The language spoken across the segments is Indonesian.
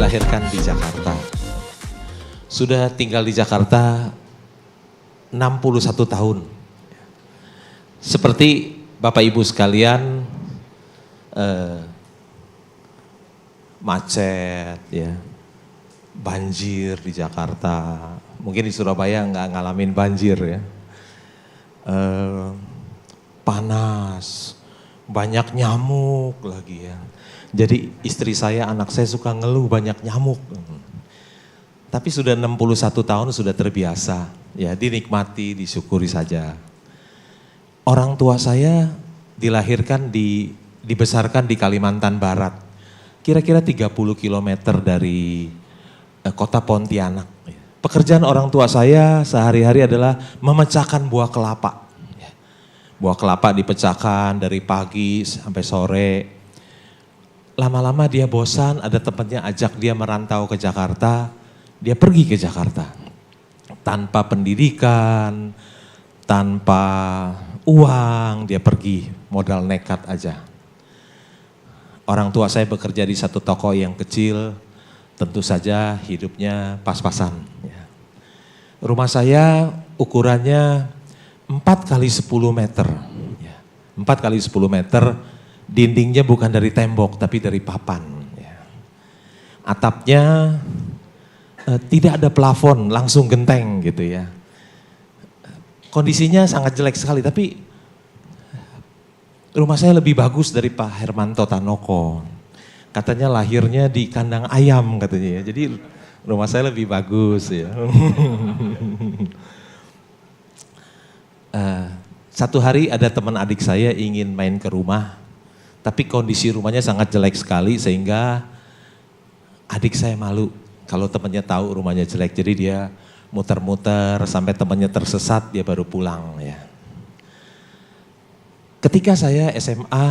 dilahirkan di Jakarta. Sudah tinggal di Jakarta 61 tahun. Seperti Bapak Ibu sekalian, macet ya, banjir di Jakarta. Mungkin di Surabaya nggak ngalamin banjir ya. Panas, banyak nyamuk lagi ya. Jadi istri saya, anak saya suka ngeluh banyak nyamuk. Tapi sudah 61 tahun sudah terbiasa, ya dinikmati, disyukuri saja. Orang tua saya dilahirkan, dibesarkan di Kalimantan Barat. Kira-kira 30 km dari kota Pontianak. Pekerjaan orang tua saya sehari-hari adalah memecahkan buah kelapa. Buah kelapa dipecahkan dari pagi sampai sore. Lama-lama dia bosan, ada temannya ajak dia merantau ke Jakarta. Dia pergi ke Jakarta. Tanpa pendidikan, tanpa uang, dia pergi modal nekat aja. Orang tua saya bekerja di satu toko yang kecil, tentu saja hidupnya pas-pasan. Rumah saya ukurannya 4 kali 10 meter. 4 kali 10 meter, dindingnya bukan dari tembok tapi dari papan. Atapnya tidak ada plafon, langsung genteng gitu ya. Kondisinya sangat jelek sekali, tapi rumah saya lebih bagus dari Pak Hermanto Tanoko. Katanya lahirnya di kandang ayam katanya ya, jadi rumah saya lebih bagus ya. Satu hari ada teman adik saya ingin main ke rumah, tapi kondisi rumahnya sangat jelek sekali sehingga adik saya malu kalau temannya tahu rumahnya jelek. Jadi dia muter-muter sampai temannya tersesat, dia baru pulang ya. Ketika saya SMA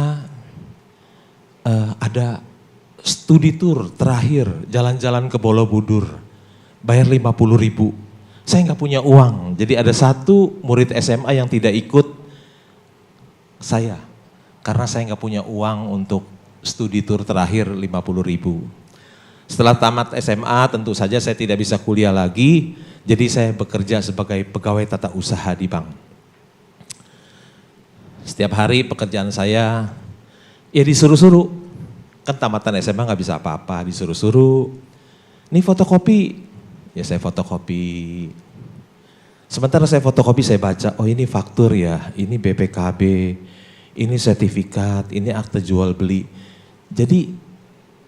ada studi tour terakhir, jalan-jalan ke Borobudur, bayar 50.000. Saya nggak punya uang, jadi ada satu murid SMA yang tidak ikut saya. Karena saya nggak punya uang untuk studi tour terakhir 50.000. Setelah tamat SMA tentu saja saya tidak bisa kuliah lagi, jadi saya bekerja sebagai pegawai tata usaha di bank. Setiap hari pekerjaan saya ya disuruh-suruh, kan tamatan SMA nggak bisa apa-apa, disuruh-suruh. Ini fotokopi, ya saya fotokopi. Sementara saya fotokopi saya baca, oh ini faktur ya, ini BPKB, ini sertifikat, ini akte jual beli. Jadi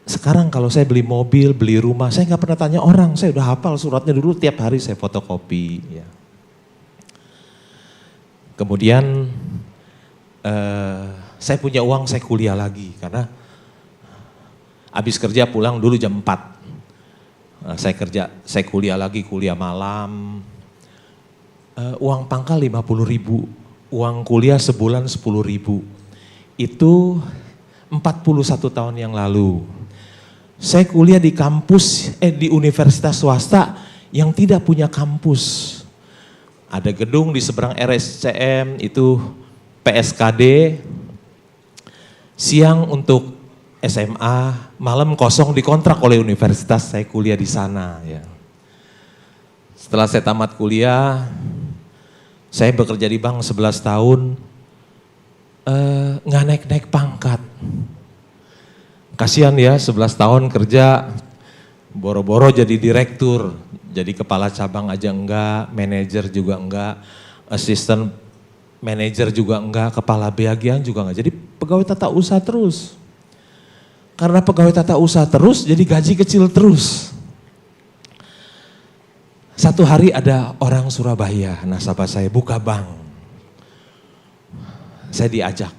sekarang kalau saya beli mobil, beli rumah, saya nggak pernah tanya orang, saya udah hafal suratnya dulu, tiap hari saya fotokopi. Ya. Kemudian saya punya uang, saya kuliah lagi karena habis kerja pulang dulu jam 4. Saya kuliah lagi, kuliah malam. Uang pangkal 50.000, uang kuliah sebulan 10.000. Itu 41 tahun yang lalu. Saya kuliah di kampus, di universitas swasta yang tidak punya kampus. Ada gedung di seberang RSCM, itu PSKD, siang untuk SMA, malam kosong dikontrak oleh universitas, saya kuliah di sana. Ya. Setelah saya tamat kuliah, saya bekerja di bank 11 tahun, nggak naik-naik pangkat. Kasihan ya 11 tahun kerja, boro-boro jadi direktur, jadi kepala cabang aja enggak, manajer juga enggak, asisten manajer juga enggak, kepala bagian juga enggak, jadi pegawai tata usaha terus. Karena pegawai tata usaha terus, jadi gaji kecil terus. Satu hari ada orang Surabaya, nasabah saya buka bank. Saya diajak.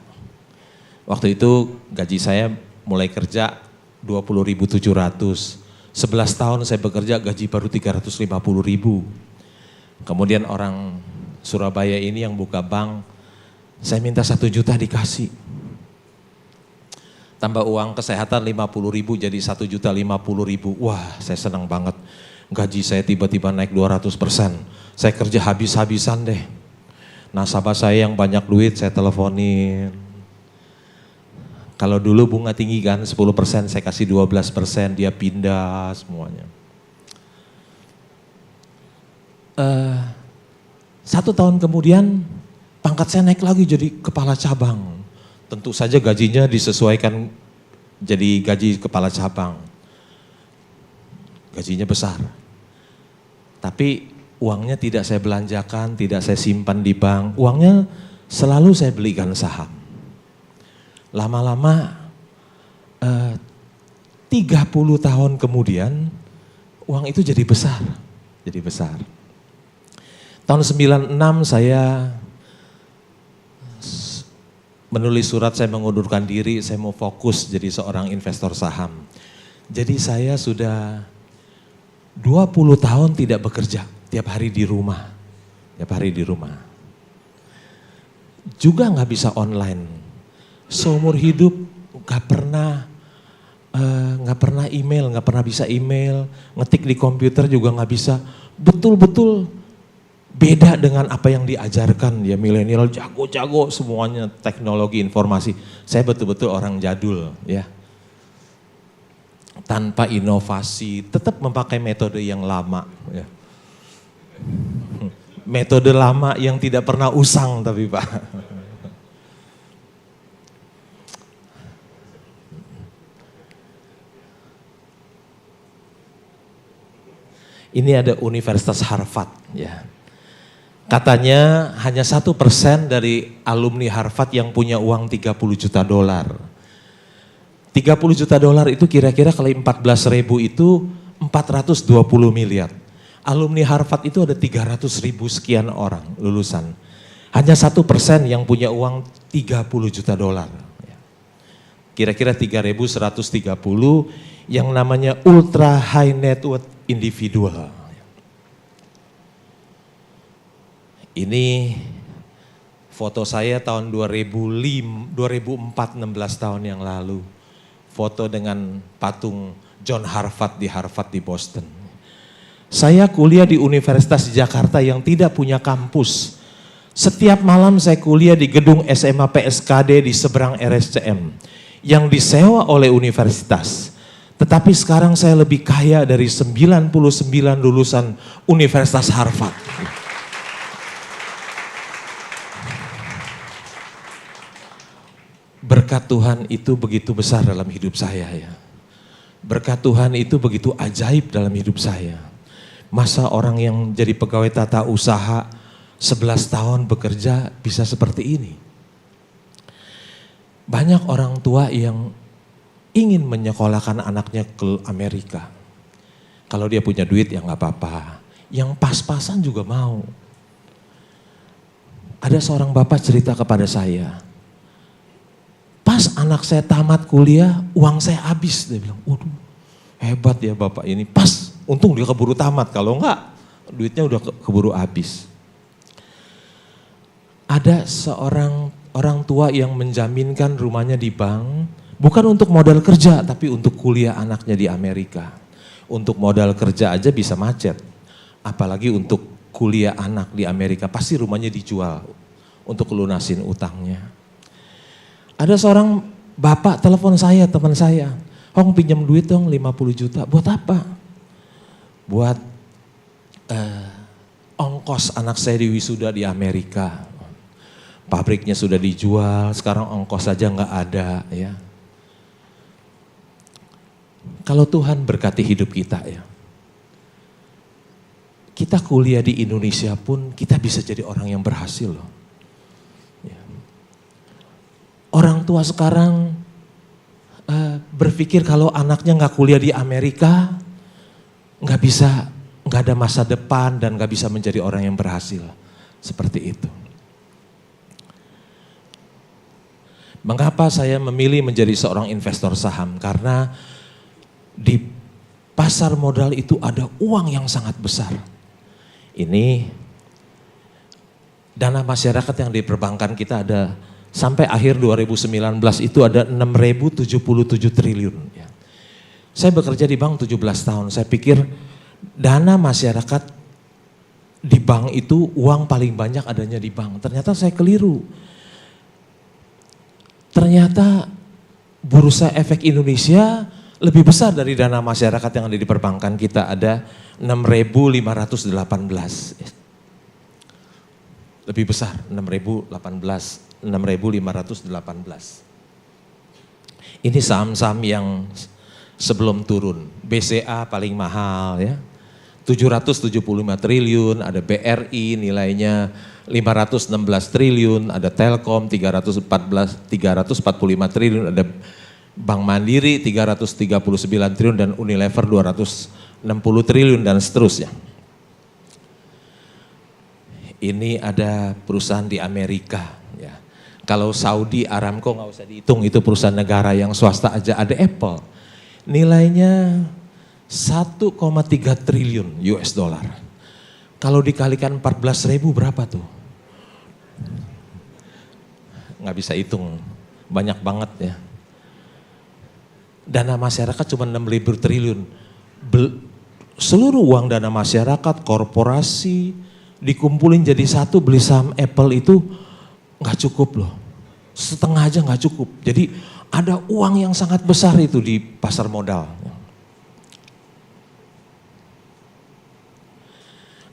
Waktu itu gaji saya mulai kerja 20.700. 11 tahun saya bekerja gaji baru 350.000. Kemudian orang Surabaya ini yang buka bank, saya minta 1 juta dikasih. Tambah uang kesehatan 50.000 jadi 1.050.000. Wah, saya senang banget. Gaji saya tiba-tiba naik 200%. Saya kerja habis-habisan deh. Nasabah saya yang banyak duit saya teleponin. Kalau dulu bunga tinggi kan 10%, saya kasih 12%, dia pindah semuanya. 1 tahun kemudian pangkat saya naik lagi jadi kepala cabang. Tentu saja gajinya disesuaikan jadi gaji kepala cabang. Gajinya besar. Tapi uangnya tidak saya belanjakan, tidak saya simpan di bank. Uangnya selalu saya belikan saham. Lama-lama 30 tahun kemudian uang itu jadi besar. Jadi besar. Tahun 96 saya menulis surat, saya mengundurkan diri, saya mau fokus jadi seorang investor saham. Jadi saya sudah 20 tahun tidak bekerja, tiap hari di rumah. Tiap hari di rumah. Juga gak bisa online. Seumur hidup gak pernah email, gak pernah bisa email, ngetik di komputer juga gak bisa. Betul-betul beda dengan apa yang diajarkan ya, milenial jago-jago semuanya teknologi informasi. Saya betul-betul orang jadul ya. Tanpa inovasi, tetap memakai metode yang lama ya. Metode lama yang tidak pernah usang tapi Pak. Ini ada Universitas Harvard ya. Katanya hanya 1% dari alumni Harvard yang punya uang 30 juta dolar. 30 juta dolar itu kira-kira kali 14.000 itu 420 miliar. Alumni Harvard itu ada 300.000 sekian orang lulusan. Hanya 1% yang punya uang 30 juta dolar. Kira-kira 3.130 yang namanya ultra high net worth individual. Ini foto saya tahun 2004, 16 tahun yang lalu. Foto dengan patung John Harvard di Boston. Saya kuliah di Universitas di Jakarta yang tidak punya kampus. Setiap malam saya kuliah di gedung SMA PSKD di seberang RSCM. Yang disewa oleh universitas. Tetapi sekarang saya lebih kaya dari 99 lulusan Universitas Harvard. Berkat Tuhan itu begitu besar dalam hidup saya ya. Berkat Tuhan itu begitu ajaib dalam hidup saya. Masa orang yang jadi pegawai tata usaha 11 tahun bekerja bisa seperti ini. Banyak orang tua yang ingin menyekolahkan anaknya ke Amerika. Kalau dia punya duit ya gak apa-apa. Yang pas-pasan juga mau. Ada seorang bapak cerita kepada saya. Pas anak saya tamat kuliah, uang saya habis. Dia bilang, waduh hebat ya bapak ini. Pas, untung dia keburu tamat. Kalau enggak, duitnya udah keburu habis. Ada seorang orang tua yang menjaminkan rumahnya di bank. Bukan untuk modal kerja, tapi untuk kuliah anaknya di Amerika. Untuk modal kerja aja bisa macet. Apalagi untuk kuliah anak di Amerika, pasti rumahnya dijual untuk lunasin utangnya. Ada seorang bapak telepon saya, teman saya. Hong pinjam duit dong 50 juta. Buat apa? Buat ongkos anak saya di wisuda di Amerika. Pabriknya sudah dijual, sekarang ongkos saja nggak ada ya. Kalau Tuhan berkati hidup kita ya. Kita kuliah di Indonesia pun kita bisa jadi orang yang berhasil loh. Orang tua sekarang berpikir kalau anaknya nggak kuliah di Amerika, nggak ada masa depan dan nggak bisa menjadi orang yang berhasil. Seperti itu. Mengapa saya memilih menjadi seorang investor saham? Karena di pasar modal itu ada uang yang sangat besar. Ini dana masyarakat yang di perbankan kita ada. Sampai akhir 2019 itu ada 6.077 triliun. Saya bekerja di bank 17 tahun, saya pikir dana masyarakat di bank itu uang paling banyak adanya di bank. Ternyata saya keliru. Ternyata Bursa Efek Indonesia lebih besar dari dana masyarakat yang ada di perbankan kita, ada 6.518. Lebih besar, 6.518. Ini saham-saham yang sebelum turun. BCA paling mahal ya, 775 triliun, ada BRI nilainya 516 triliun, ada Telkom 345 triliun, ada Bank Mandiri 339 triliun, dan Unilever 260 triliun, dan seterusnya. Ini ada perusahaan di Amerika ya. Kalau Saudi Aramco nggak usah dihitung, itu perusahaan negara, yang swasta aja ada Apple. Nilainya 1,3 triliun US dollar. Kalau dikalikan 14.000 berapa tuh? Nggak bisa hitung, banyak banget ya. Dana masyarakat cuma 6.000 triliun. Seluruh uang dana masyarakat, korporasi, dikumpulin jadi satu, beli saham Apple itu nggak cukup loh. Setengah aja nggak cukup. Jadi ada uang yang sangat besar itu di pasar modal.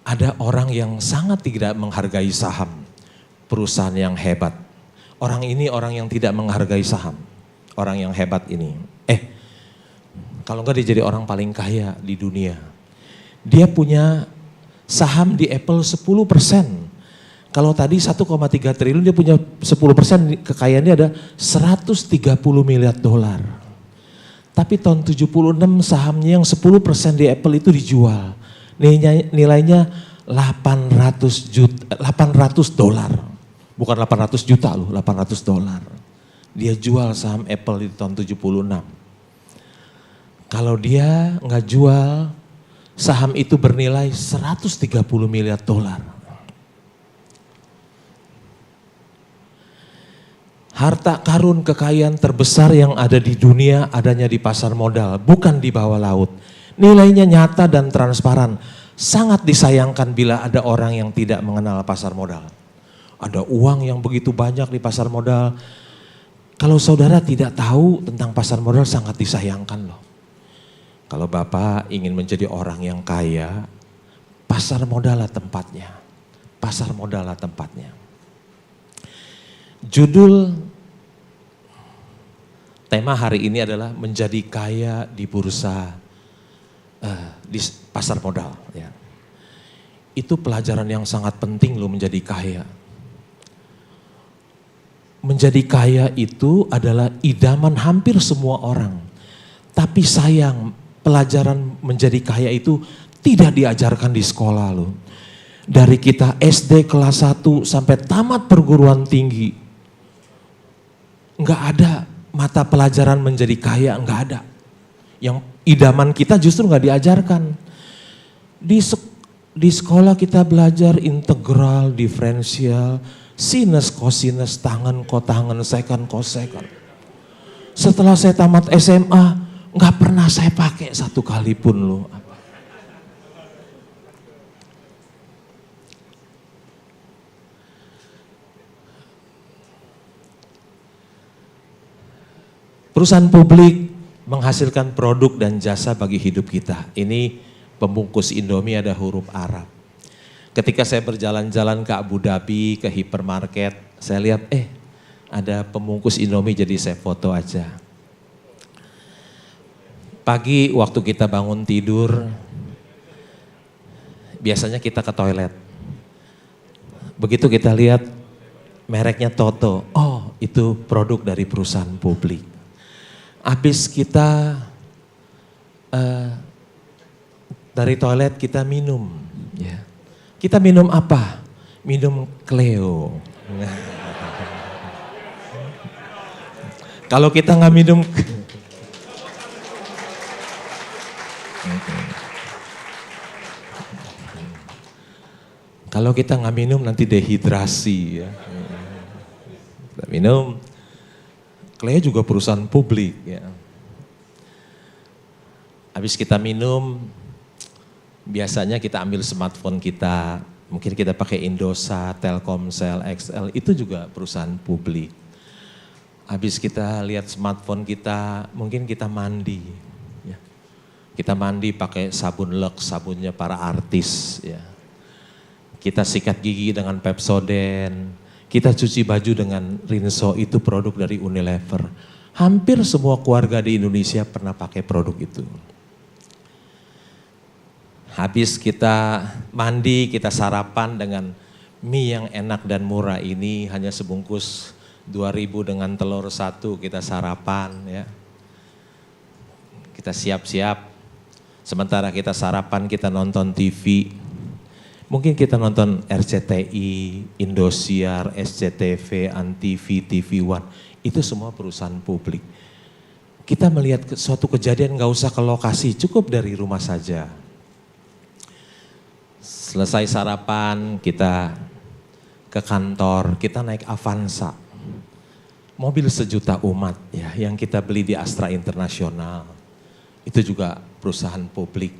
Ada orang yang sangat tidak menghargai saham, perusahaan yang hebat. Orang ini orang yang tidak menghargai saham, orang yang hebat ini. Kalau enggak dia jadi orang paling kaya di dunia. Dia punya saham di Apple 10%. Kalau tadi 1,3 triliun, dia punya 10%, kekayaannya ada 130 miliar dolar. Tapi tahun 76 sahamnya yang 10% di Apple itu dijual. Nilainya 800 dolar. Bukan 800 juta loh, 800 dolar. Dia jual saham Apple di tahun 76. Kalau dia nggak jual, saham itu bernilai 130 miliar dolar. Harta karun kekayaan terbesar yang ada di dunia adanya di pasar modal, bukan di bawah laut. Nilainya nyata dan transparan. Sangat disayangkan bila ada orang yang tidak mengenal pasar modal. Ada uang yang begitu banyak di pasar modal. Kalau saudara tidak tahu tentang pasar modal, sangat disayangkan loh. Kalau Bapak ingin menjadi orang yang kaya, pasar modal lah tempatnya. Pasar modal lah tempatnya. Judul tema hari ini adalah menjadi kaya di bursa, di pasar modal. Ya. Itu pelajaran yang sangat penting loh, menjadi kaya. Menjadi kaya itu adalah idaman hampir semua orang. Tapi sayang, pelajaran menjadi kaya itu tidak diajarkan di sekolah loh. Dari kita SD kelas 1 sampai tamat perguruan tinggi, nggak ada mata pelajaran menjadi kaya, nggak ada. Yang idaman kita justru nggak diajarkan. Di sekolah kita belajar integral, diferensial, sinus, kosinus, tangen, kotangen, seken, kosekan. Setelah saya tamat SMA, nggak pernah saya pakai satu kali pun loh. Perusahaan publik menghasilkan produk dan jasa bagi hidup kita. Ini pembungkus Indomie ada huruf Arab. Ketika saya berjalan-jalan ke Abu Dhabi, ke hipermarket, saya lihat ada pembungkus Indomie, jadi saya foto aja. Pagi waktu kita bangun tidur, biasanya kita ke toilet. Begitu kita lihat mereknya Toto, oh itu produk dari perusahaan publik. Habis kita dari toilet kita minum, ya. Kita minum apa? Minum Cleo. Kalau kita nggak minum, kalau kita nggak minum nanti dehidrasi, ya. Kita minum. Cleo juga perusahaan publik, ya. Habis kita minum, biasanya kita ambil smartphone kita, mungkin kita pakai Indosat, Telkomsel, XL, itu juga perusahaan publik. Habis kita lihat smartphone kita, mungkin kita mandi. Ya. Kita mandi pakai sabun Lux, sabunnya para artis. Ya. Kita sikat gigi dengan Pepsodent, kita cuci baju dengan Rinso, itu produk dari Unilever. Hampir semua keluarga di Indonesia pernah pakai produk itu. Habis kita mandi, kita sarapan dengan mie yang enak dan murah ini, hanya sebungkus 2.000 dengan telur 1, kita sarapan ya. Kita siap-siap, sementara kita sarapan kita nonton TV. Mungkin kita nonton RCTI, Indosiar, SCTV, Antv, TV One. Itu semua perusahaan publik. Kita melihat suatu kejadian gak usah ke lokasi, cukup dari rumah saja. Selesai sarapan, kita ke kantor, kita naik Avanza. Mobil sejuta umat ya, yang kita beli di Astra Internasional. Itu juga perusahaan publik.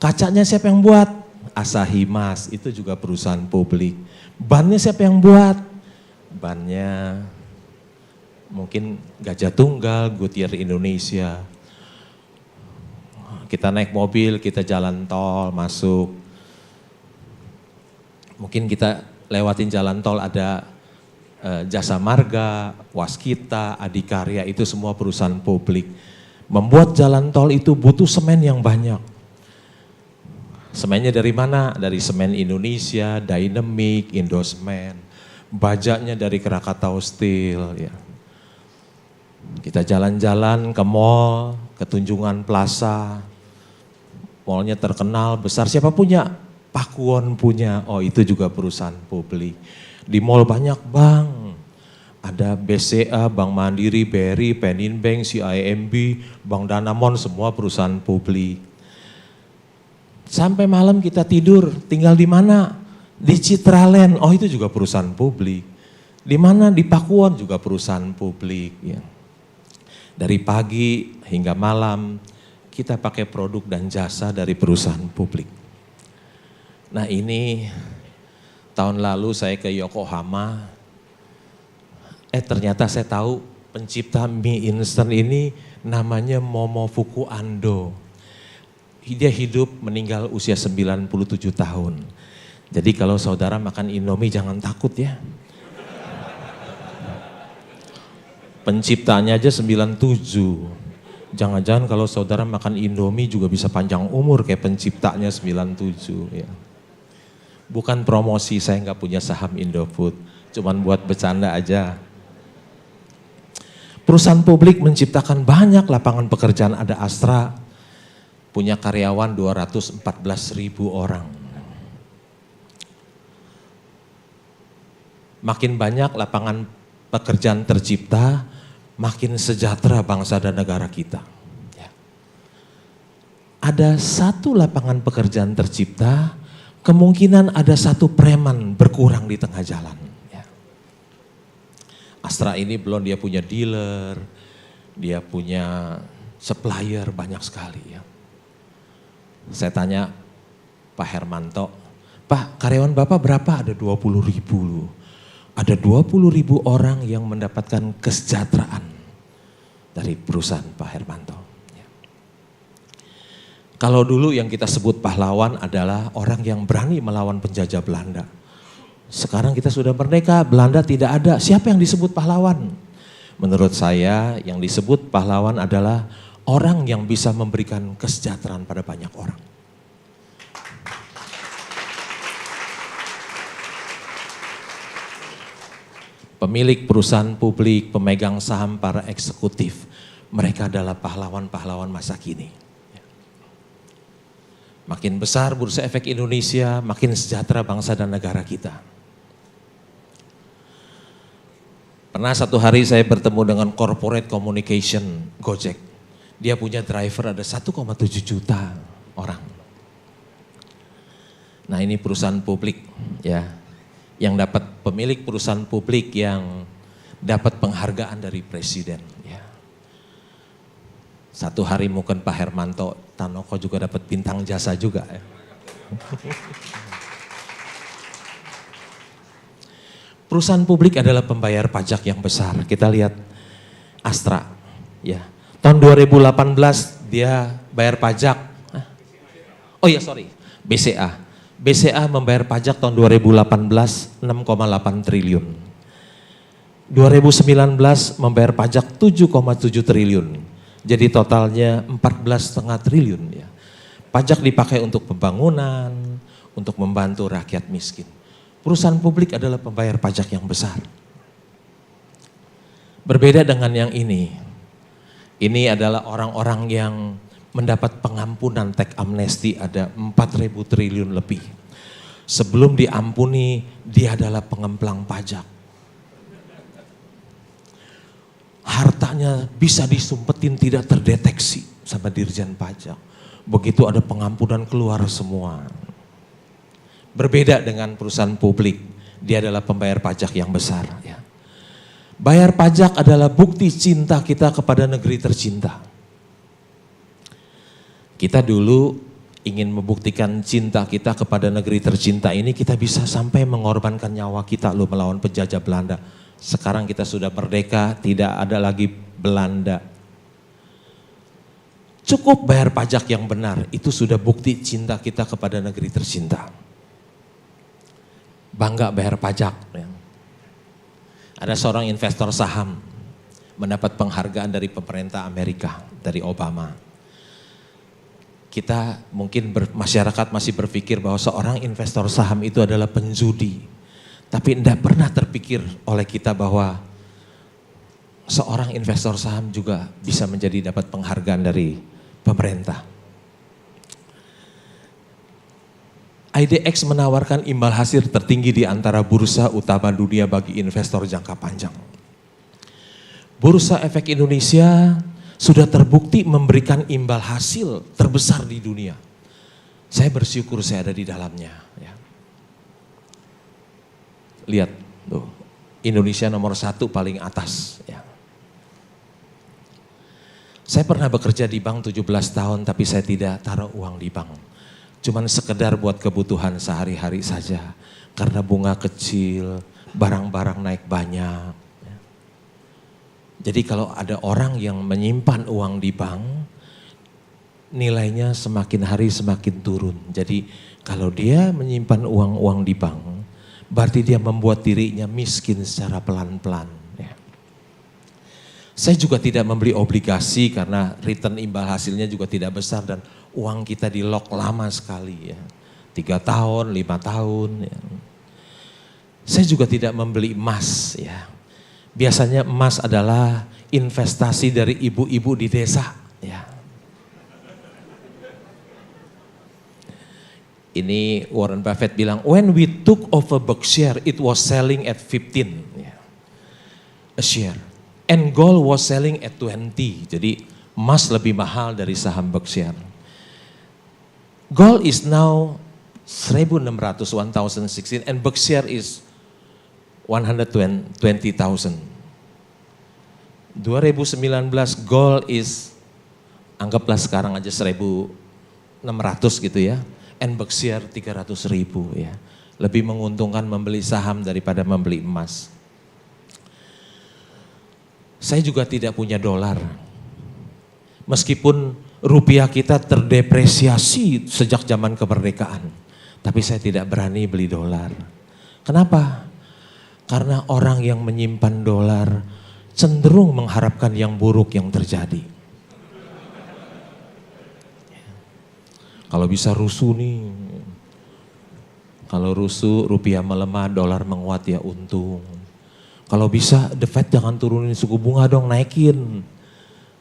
Kacanya siapa yang buat? Asahi Mas, itu juga perusahaan publik. Bannya siapa yang buat? Bannya mungkin Gajah Tunggal, Goodyear Indonesia. Kita naik mobil, kita jalan tol, masuk. Mungkin kita lewatin jalan tol ada Jasa Marga, Waskita, Adikarya, itu semua perusahaan publik. Membuat jalan tol itu butuh semen yang banyak. Semennya dari mana? Dari Semen Indonesia, Dynamic, Indosemen. Bajanya dari Krakatau Steel. Ya. Kita jalan-jalan ke mall, ke Tunjungan Plaza. Mallnya terkenal, besar. Siapa punya? Pakuwon punya. Oh, itu juga perusahaan publik. Di mall banyak bank. Ada BCA, Bank Mandiri, BRI, Penin Bank, CIMB, Bank Danamon, semua perusahaan publik. Sampai malam kita tidur, tinggal di mana? Di Citraland, oh itu juga perusahaan publik. Di mana? Di Pakuwon juga perusahaan publik. Ya. Dari pagi hingga malam kita pakai produk dan jasa dari perusahaan publik. Nah ini tahun lalu saya ke Yokohama, ternyata saya tahu pencipta mie instan ini namanya Momofuku Ando. Dia hidup meninggal usia 97 tahun. Jadi kalau saudara makan Indomie jangan takut ya. Penciptanya aja 97. Jangan-jangan kalau saudara makan Indomie juga bisa panjang umur kayak penciptanya 97 ya. Bukan promosi, saya nggak punya saham Indofood, cuman buat bercanda aja. Perusahaan publik menciptakan banyak lapangan pekerjaan, ada Astra, punya karyawan 214.000 orang. Makin banyak lapangan pekerjaan tercipta, makin sejahtera bangsa dan negara kita. Ya. Ada satu lapangan pekerjaan tercipta, kemungkinan ada satu preman berkurang di tengah jalan. Ya. Astra ini belum dia punya dealer, dia punya supplier banyak sekali ya. Saya tanya Pak Hermanto, Pak karyawan Bapak berapa? Ada 20.000 loh. Ada 20.000 orang yang mendapatkan kesejahteraan dari perusahaan Pak Hermanto. Ya. Kalau dulu yang kita sebut pahlawan adalah orang yang berani melawan penjajah Belanda. Sekarang kita sudah merdeka, Belanda tidak ada. Siapa yang disebut pahlawan? Menurut saya yang disebut pahlawan adalah orang yang bisa memberikan kesejahteraan pada banyak orang. Pemilik perusahaan publik, pemegang saham, para eksekutif, mereka adalah pahlawan-pahlawan masa kini. Makin besar Bursa Efek Indonesia, makin sejahtera bangsa dan negara kita. Pernah satu hari saya bertemu dengan corporate communication Gojek. Dia punya driver ada 1,7 juta orang. Nah ini perusahaan publik ya. Yang dapat pemilik perusahaan publik yang dapat penghargaan dari presiden. Ya. Satu hari mungkin Pak Hermanto Tanoko juga dapat bintang jasa juga. Ya. Perusahaan publik adalah pembayar pajak yang besar. Kita lihat Astra. Ya. Tahun 2018 dia bayar pajak. Oh iya sorry, BCA. BCA membayar pajak tahun 2018 6,8 triliun. 2019 membayar pajak 7,7 triliun. Jadi totalnya 14,5 triliun ya. Pajak dipakai untuk pembangunan, untuk membantu rakyat miskin. Perusahaan publik adalah pembayar pajak yang besar. Berbeda dengan yang ini. Ini adalah orang-orang yang mendapat pengampunan teks amnesti ada 4.000 triliun lebih. Sebelum diampuni, dia adalah pengemplang pajak. Hartanya bisa disumpetin tidak terdeteksi sama Dirjen Pajak. Begitu ada pengampunan keluar semua. Berbeda dengan perusahaan publik, dia adalah pembayar pajak yang besar. Ya. Bayar pajak adalah bukti cinta kita kepada negeri tercinta. Kita dulu ingin membuktikan cinta kita kepada negeri tercinta ini, kita bisa sampai mengorbankan nyawa kita loh melawan penjajah Belanda. Sekarang kita sudah merdeka, tidak ada lagi Belanda. Cukup bayar pajak yang benar, itu sudah bukti cinta kita kepada negeri tercinta. Bangga bayar pajak. Ya. Ada seorang investor saham mendapat penghargaan dari pemerintah Amerika, dari Obama. Kita mungkin masyarakat masih berpikir bahwa seorang investor saham itu adalah penjudi. Tapi tidak pernah terpikir oleh kita bahwa seorang investor saham juga bisa menjadi dapat penghargaan dari pemerintah. IDX menawarkan imbal hasil tertinggi di antara bursa utama dunia bagi investor jangka panjang. Bursa Efek Indonesia sudah terbukti memberikan imbal hasil terbesar di dunia. Saya bersyukur saya ada di dalamnya. Ya. Lihat, tuh, Indonesia nomor 1 paling atas. Ya. Saya pernah bekerja di bank 17 tahun tapi saya tidak taruh uang di bank. Cuman sekedar buat kebutuhan sehari-hari saja. Karena bunga kecil, barang-barang naik banyak. Jadi kalau ada orang yang menyimpan uang di bank, nilainya semakin hari semakin turun. Jadi kalau dia menyimpan uang-uang di bank, berarti dia membuat dirinya miskin secara pelan-pelan. Ya. Saya juga tidak membeli obligasi karena return imbal hasilnya juga tidak besar dan uang kita di lock lama sekali ya. 3 tahun, 5 tahun. Ya. Saya juga tidak membeli emas ya. Biasanya emas adalah investasi dari ibu-ibu di desa. Ya. Ini Warren Buffett bilang, when we took over Berkshire, it was selling at 15 ya, a share. And gold was selling at 20. Jadi emas lebih mahal dari saham Berkshire. Gold is now 1,600, 1,016 and Berkshire is 120,000. 2019 gold is anggaplah sekarang aja 1.600 gitu ya. And Berkshire 300.000 ya. Lebih menguntungkan membeli saham daripada membeli emas. Saya juga tidak punya dolar. Meskipun rupiah kita terdepresiasi sejak zaman kemerdekaan. Tapi saya tidak berani beli dolar. Kenapa? Karena orang yang menyimpan dolar cenderung mengharapkan yang buruk yang terjadi. Kalau bisa rusuh nih, kalau rusuh rupiah melemah, dolar menguat ya untung. Kalau bisa The Fed jangan turunin suku bunga dong, naikin.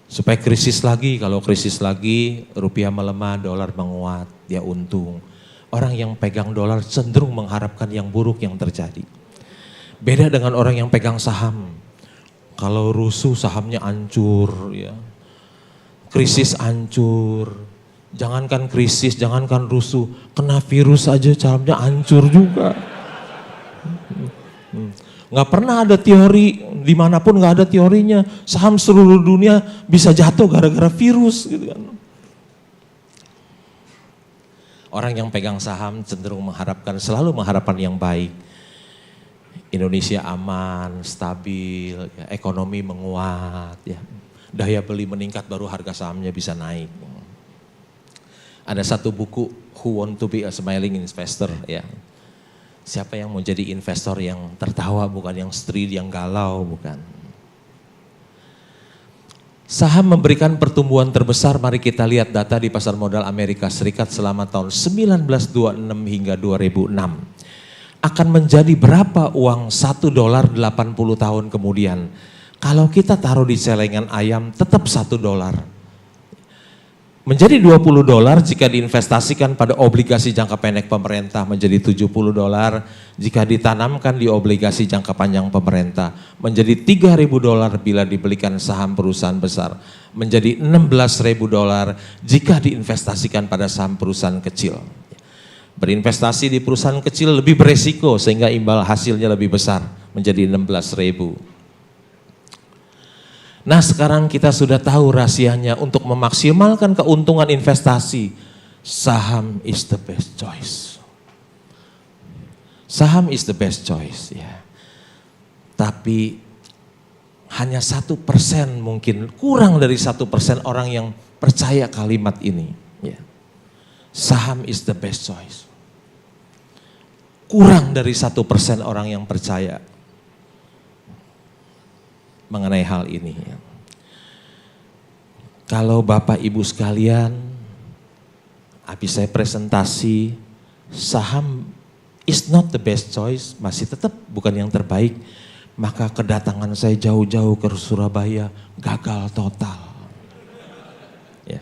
Supaya krisis lagi, kalau krisis lagi rupiah melemah, dolar menguat, ya untung. Orang yang pegang dolar cenderung mengharapkan yang buruk yang terjadi. Beda dengan orang yang pegang saham. Kalau rusuh sahamnya hancur ya. Krisis hancur. Jangankan krisis, jangankan rusuh. Kena virus aja sahamnya hancur juga. Nggak pernah ada teori, dimanapun nggak ada teorinya. Saham seluruh dunia bisa jatuh gara-gara virus gitu kan. Orang yang pegang saham cenderung selalu mengharapkan yang baik. Indonesia aman, stabil, ya, ekonomi menguat, ya. Daya beli meningkat baru harga sahamnya bisa naik. Ada satu buku, Who Want to be a Smiling Investor, ya. Siapa yang mau jadi investor yang tertawa, bukan yang stride, yang galau, bukan. Saham memberikan pertumbuhan terbesar, mari kita lihat data di pasar modal Amerika Serikat selama tahun 1926 hingga 2006. Akan menjadi berapa uang $1 80 tahun kemudian? Kalau kita taruh di celengan ayam tetap $1. Menjadi $20 jika diinvestasikan pada obligasi jangka pendek pemerintah, menjadi $70 jika ditanamkan di obligasi jangka panjang pemerintah, menjadi $3.000 bila dibelikan saham perusahaan besar, menjadi $16.000 jika diinvestasikan pada saham perusahaan kecil. Berinvestasi di perusahaan kecil lebih beresiko sehingga imbal hasilnya lebih besar, menjadi $16.000. Nah sekarang kita sudah tahu rahasianya untuk memaksimalkan keuntungan investasi. Saham is the best choice. Saham is the best choice, ya. Tapi hanya 1% mungkin, kurang dari 1% orang yang percaya kalimat ini. Ya. Saham is the best choice. Kurang dari 1% orang yang percaya mengenai hal ini. Kalau Bapak Ibu sekalian, habis saya presentasi, saham is not the best choice, masih tetap bukan yang terbaik, maka kedatangan saya jauh-jauh ke Surabaya gagal total. Ya.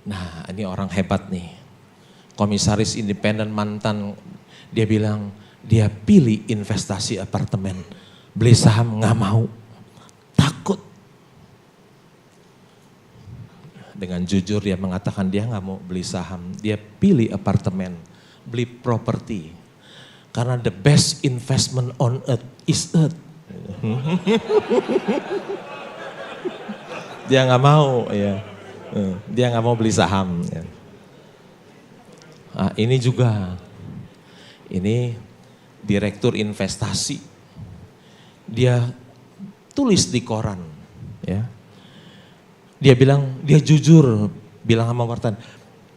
Nah ini orang hebat nih, komisaris independen mantan, dia bilang, dia pilih investasi apartemen, beli saham nggak mau, takut. Dengan jujur dia mengatakan dia nggak mau beli saham, dia pilih apartemen, beli properti. Karena the best investment on earth is earth. Dia nggak mau, ya. Dia nggak mau beli saham. Ya. Nah, ini juga, ini direktur investasi, dia tulis di koran, ya. Dia bilang, dia jujur bilang sama wartawan,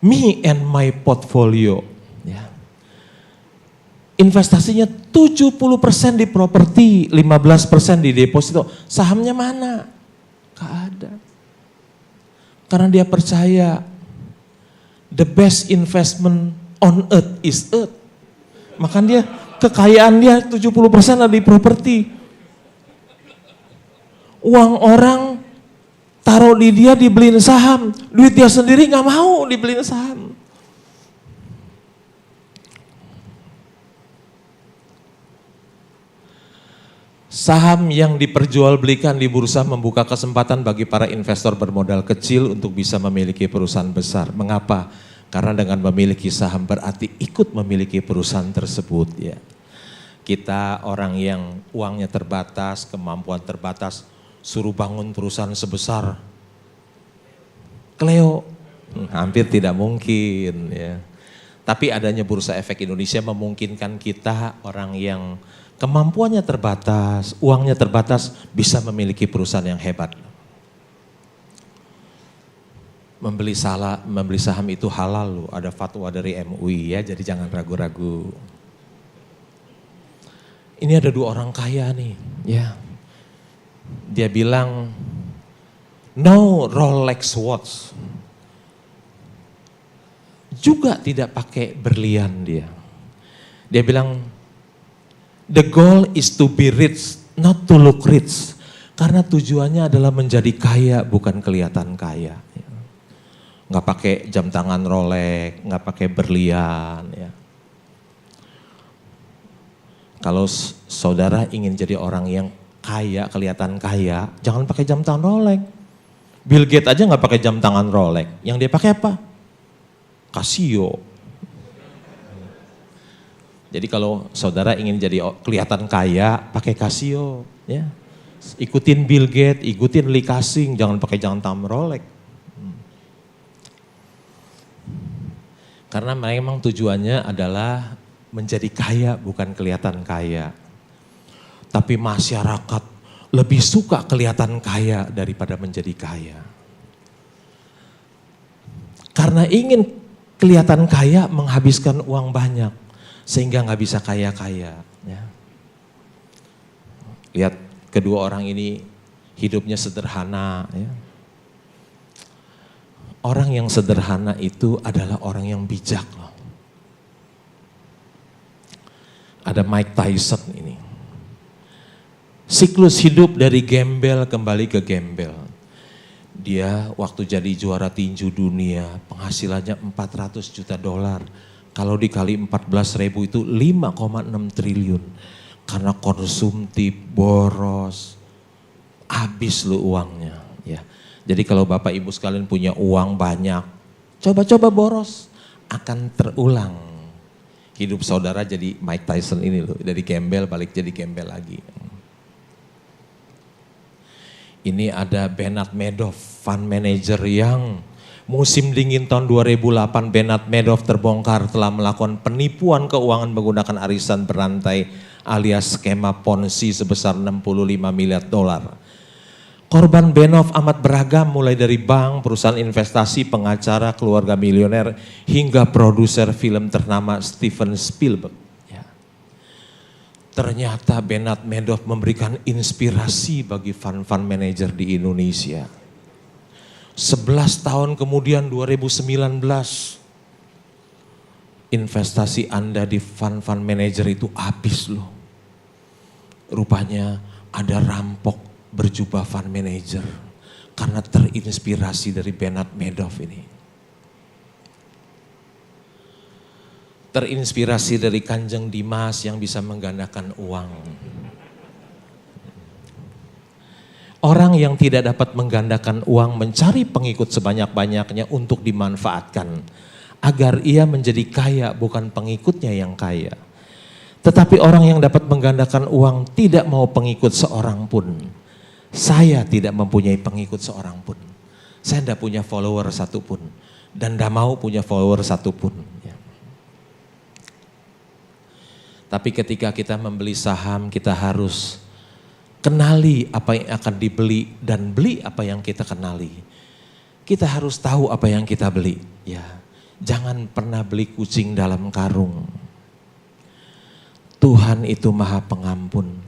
me and my portfolio, ya. Investasinya 70% di properti, 15% di deposito. Sahamnya mana? Gak ada. Karena dia percaya the best investment on earth is earth. Maka dia kekayaan dia 70% ada di properti. Uang orang taruh di dia dibeliin saham, duit dia sendiri nggak mau dibeliin saham. Saham yang diperjualbelikan di bursa membuka kesempatan bagi para investor bermodal kecil untuk bisa memiliki perusahaan besar. Mengapa? Karena dengan memiliki saham berarti ikut memiliki perusahaan tersebut, ya. Kita orang yang uangnya terbatas, kemampuan terbatas, suruh bangun perusahaan sebesar Cleo, hampir tidak mungkin, ya. Tapi adanya Bursa Efek Indonesia memungkinkan kita orang yang kemampuannya terbatas, uangnya terbatas, bisa memiliki perusahaan yang hebat. Membeli saham itu halal loh, ada fatwa dari MUI, ya, jadi jangan ragu-ragu. Ini ada 2 orang kaya nih, ya. Dia bilang, no Rolex watch. Juga tidak pakai berlian dia. Dia bilang, the goal is to be rich, not to look rich. Karena tujuannya adalah menjadi kaya, bukan kelihatan kaya. Nggak pakai jam tangan Rolex, nggak pakai berlian, ya. Kalau saudara ingin jadi orang yang kaya, kelihatan kaya, jangan pakai jam tangan Rolex. Bill Gates aja nggak pakai jam tangan Rolex, yang dia pakai apa? Casio. Jadi kalau saudara ingin jadi kelihatan kaya, pakai Casio, ya. Ikutin Bill Gates, ikutin Lee Ka-shing, jangan pakai jam tangan Rolex. Karena memang tujuannya adalah menjadi kaya bukan kelihatan kaya. Tapi masyarakat lebih suka kelihatan kaya daripada menjadi kaya. Karena ingin kelihatan kaya menghabiskan uang banyak. Sehingga nggak bisa kaya-kaya. Ya. Lihat kedua orang ini hidupnya sederhana. Ya. Orang yang sederhana itu adalah orang yang bijak loh. Ada Mike Tyson ini. Siklus hidup dari gembel kembali ke gembel. Dia waktu jadi juara tinju dunia penghasilannya 400 juta dolar. Kalau dikali 14.000 itu 5,6 triliun. Karena konsumtif, boros, habis lu uangnya. Ya. Jadi kalau Bapak Ibu sekalian punya uang banyak, coba-coba boros, akan terulang. Hidup saudara jadi Mike Tyson ini loh, dari gembel balik jadi gembel lagi. Ini ada Bernard Madoff, fund manager yang musim dingin tahun 2008 Bernard Madoff terbongkar telah melakukan penipuan keuangan menggunakan arisan berantai alias skema Ponzi sebesar 65 miliar dolar. Korban Madoff amat beragam mulai dari bank, perusahaan investasi, pengacara, keluarga milioner, hingga produser film ternama Steven Spielberg. Ya. Ternyata Bernard Madoff memberikan inspirasi bagi fund manager di Indonesia. 11 tahun kemudian 2019, investasi Anda di fund manager itu habis loh. Rupanya ada rampok berjubah fund manager karena terinspirasi dari Bernard Madoff ini. Terinspirasi dari Kanjeng Dimas yang bisa menggandakan uang. Orang yang tidak dapat menggandakan uang mencari pengikut sebanyak-banyaknya untuk dimanfaatkan agar ia menjadi kaya, bukan pengikutnya yang kaya. Tetapi orang yang dapat menggandakan uang tidak mau pengikut seorang pun. Saya tidak mempunyai pengikut seorang pun. Saya tidak punya follower satupun. Dan tidak mau punya follower satupun. Ya. Tapi ketika kita membeli saham, kita harus kenali apa yang akan dibeli dan beli apa yang kita kenali. Kita harus tahu apa yang kita beli. Ya, jangan pernah beli kucing dalam karung. Tuhan itu Maha Pengampun.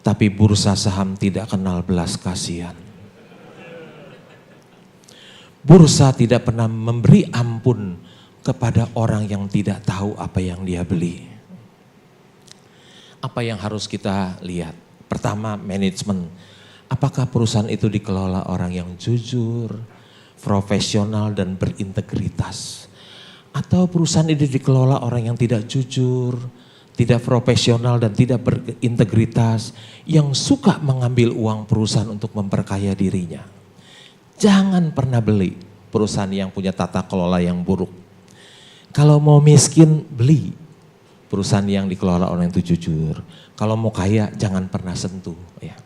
Tapi bursa saham tidak kenal belas kasihan. Bursa tidak pernah memberi ampun kepada orang yang tidak tahu apa yang dia beli. Apa yang harus kita lihat? Pertama, manajemen. Apakah perusahaan itu dikelola orang yang jujur, profesional dan berintegritas? Atau perusahaan itu dikelola orang yang tidak jujur, tidak profesional dan tidak berintegritas, yang suka mengambil uang perusahaan untuk memperkaya dirinya. Jangan pernah beli perusahaan yang punya tata kelola yang buruk. Kalau mau miskin, beli perusahaan yang dikelola orang yang itu jujur. Kalau mau kaya, jangan pernah sentuh. Ya.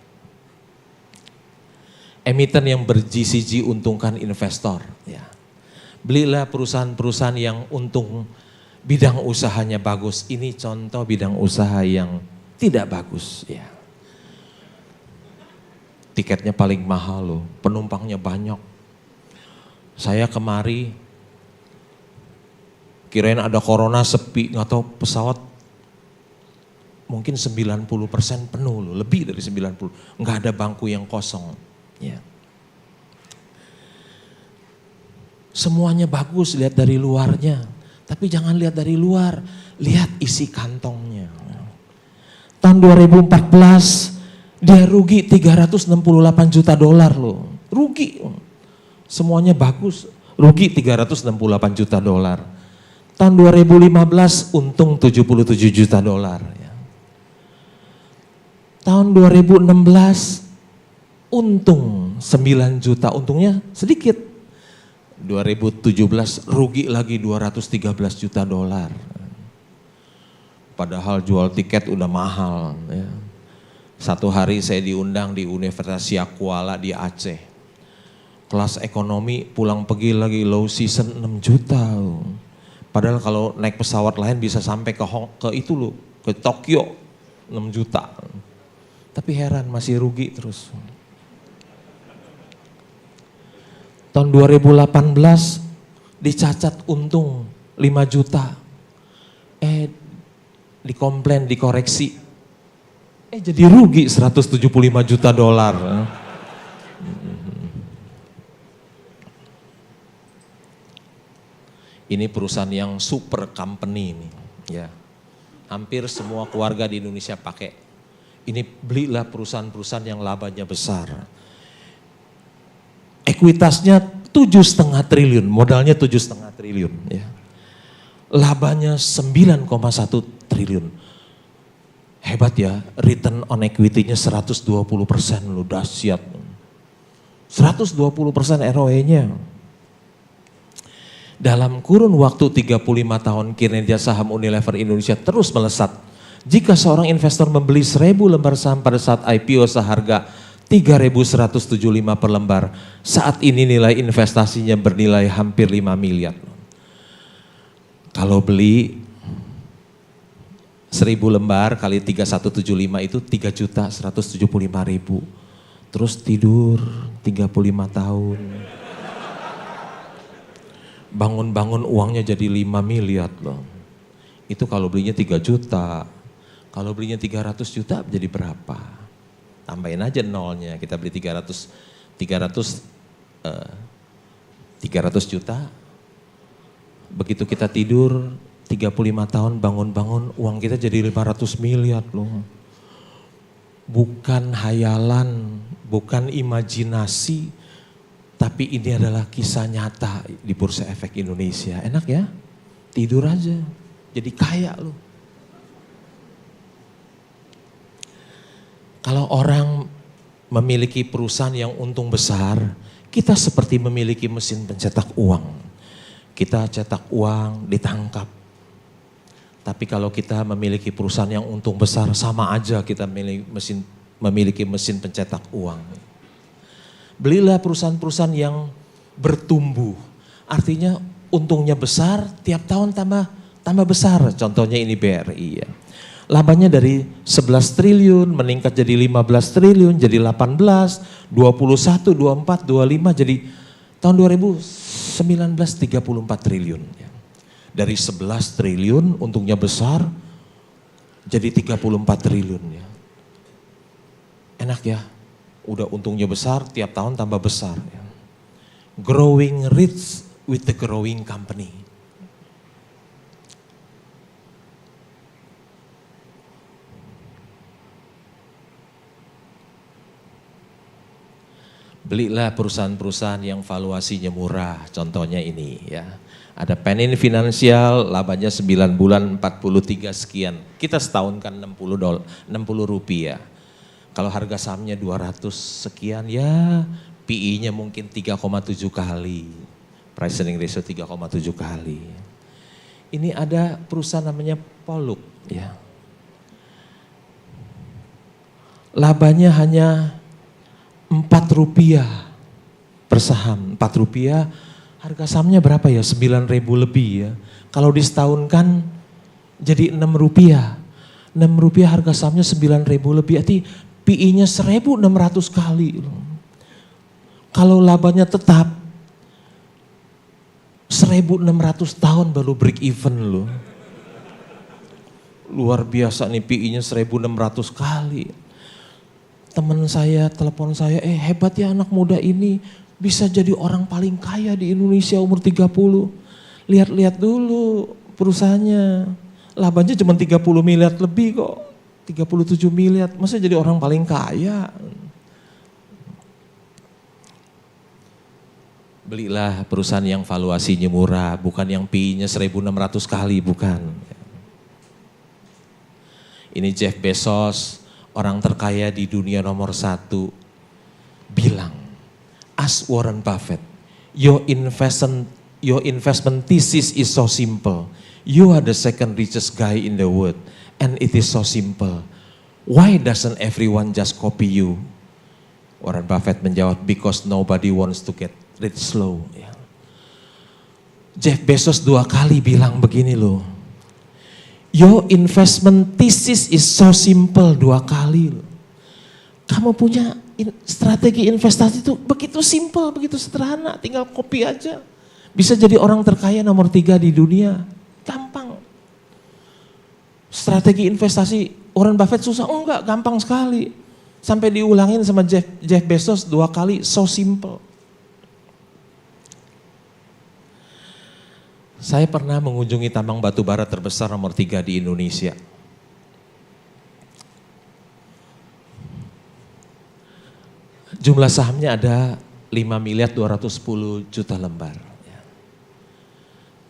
Emiten yang ber-GCG untungkan investor. Ya. Belilah perusahaan-perusahaan yang untung, bidang usahanya bagus. Ini contoh bidang usaha yang tidak bagus. Ya. Tiketnya paling mahal loh, penumpangnya banyak. Saya kemari, kirain ada corona sepi, nggak tahu pesawat mungkin 90% penuh loh, lebih dari 90. Nggak ada bangku yang kosong. Ya. Semuanya bagus, lihat dari luarnya. Tapi jangan lihat dari luar, lihat isi kantongnya. Tahun 2014 dia rugi 368 juta dolar loh. Rugi. Semuanya bagus, rugi 368 juta dolar. Tahun 2015 untung 77 juta dolar. Ya. Tahun 2016 untung 9 juta, untungnya sedikit. 2017 rugi lagi 213 juta dolar. Padahal jual tiket udah mahal. Ya. Satu hari saya diundang di Universitas Kuala di Aceh. Kelas ekonomi pulang pergi lagi low season 6 juta. Padahal kalau naik pesawat lain bisa sampai ke itu loh, ke Tokyo 6 juta. Tapi heran masih rugi terus. Tahun 2018 dicacat untung 5 juta. Dikomplain, dikoreksi. Jadi rugi 175 juta dolar. Ini perusahaan yang super company ini, ya. Hampir semua keluarga di Indonesia pakai. Ini belilah perusahaan-perusahaan yang labanya besar. Ekuitasnya 7,5 triliun, modalnya 7,5 triliun. Ya. Labanya 9,1 triliun. Hebat ya, return on equity-nya 120%, lu dahsyat. 120% ROE-nya. Dalam kurun waktu 35 tahun kinerja saham Unilever Indonesia terus melesat. Jika seorang investor membeli 1.000 lembar saham pada saat IPO seharga 3.175 per lembar, saat ini nilai investasinya bernilai hampir 5 miliar. Kalau beli 1.000 lembar kali 3.175 itu 3.175.000. Terus tidur 35 tahun. Bangun-bangun uangnya jadi 5 miliar loh. Itu kalau belinya 3 juta. Kalau belinya 300 juta jadi berapa? Tambahin aja nolnya, kita beli 300 juta. Begitu kita tidur 35 tahun bangun-bangun uang kita jadi 500 miliar loh. Bukan hayalan, bukan imajinasi, tapi ini adalah kisah nyata di Bursa Efek Indonesia. Enak ya? Tidur aja, jadi kaya loh. Kalau orang memiliki perusahaan yang untung besar, kita seperti memiliki mesin pencetak uang. Kita cetak uang, ditangkap. Tapi kalau kita memiliki perusahaan yang untung besar, sama aja kita memiliki mesin pencetak uang. Belilah perusahaan-perusahaan yang bertumbuh. Artinya untungnya besar, tiap tahun tambah besar. Contohnya ini BRI ya. Labanya dari 11 triliun meningkat jadi 15 triliun, jadi 18, 21, 24, 25, jadi tahun 2019 34 triliun. Dari 11 triliun untungnya besar, jadi 34 triliun ya. Enak ya? Udah untungnya besar, tiap tahun tambah besar. Ya. Growing rich with the growing company. Belilah perusahaan-perusahaan yang valuasinya murah, contohnya ini ya. Ada Penin Financial, labanya 9 bulan 43 sekian. Kita setahun kan 60 rupiah. Kalau harga sahamnya 200 sekian ya PI-nya mungkin 3,7 kali. Price earning ratio 3,7 kali. Ini ada perusahaan namanya Poluk ya. Labanya hanya 4 rupiah per saham. 4 rupiah harga sahamnya berapa ya? 9.000 lebih ya. Kalau disetahunkan jadi 6 rupiah. 6 rupiah harga sahamnya 9.000 lebih. Arti PI-nya 1.600 kali. Kalau labanya tetap 1.600 tahun baru break even loh. Luar biasa nih PI-nya 1.600 kali. Teman saya telepon saya, hebat ya anak muda ini bisa jadi orang paling kaya di Indonesia umur 30. Lihat-lihat dulu perusahaannya. Labanya cuma 30 miliar lebih kok. 37 miliar, masa jadi orang paling kaya? Belilah perusahaan yang valuasinya murah, bukan yang PI-nya 1.600 kali, bukan. Ini Jeff Bezos, orang terkaya di dunia nomor 1, bilang, ask Warren Buffett, your investment thesis is so simple. You are the second richest guy in the world. And it is so simple. Why doesn't everyone just copy you? Warren Buffett menjawab, because nobody wants to get rich slow. Ya. Jeff Bezos 2 kali bilang begini loh. Your investment thesis is so simple, 2 kali loh. Kamu punya strategi investasi itu begitu simple, begitu sederhana, tinggal copy aja. Bisa jadi orang terkaya nomor 3 di dunia, gampang. Strategi investasi Warren Buffett susah? Enggak, gampang sekali. Sampai diulangin sama Jeff Bezos 2 kali, so simple. Saya pernah mengunjungi tambang batu bara terbesar nomor 3 di Indonesia. Jumlah sahamnya ada 5.210.000.000 lembar.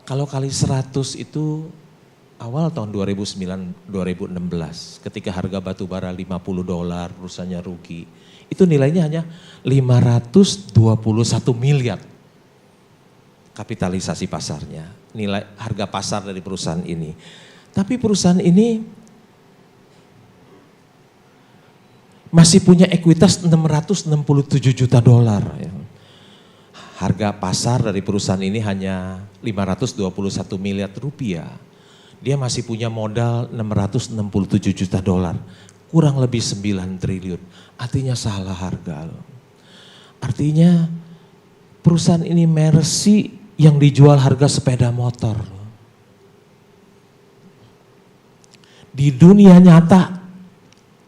Kalau kali 100 itu awal tahun 2009-2016 ketika harga batu bara $50 perusahaannya rugi. Itu nilainya hanya 521 miliar kapitalisasi pasarnya. Nilai harga pasar dari perusahaan ini. Tapi perusahaan ini masih punya ekuitas $667 juta. Harga pasar dari perusahaan ini hanya 521 miliar rupiah. Dia masih punya modal $667 juta. Kurang lebih 9 triliun. Artinya salah harga loh. Artinya perusahaan ini Mercy yang dijual harga sepeda motor. Di dunia nyata,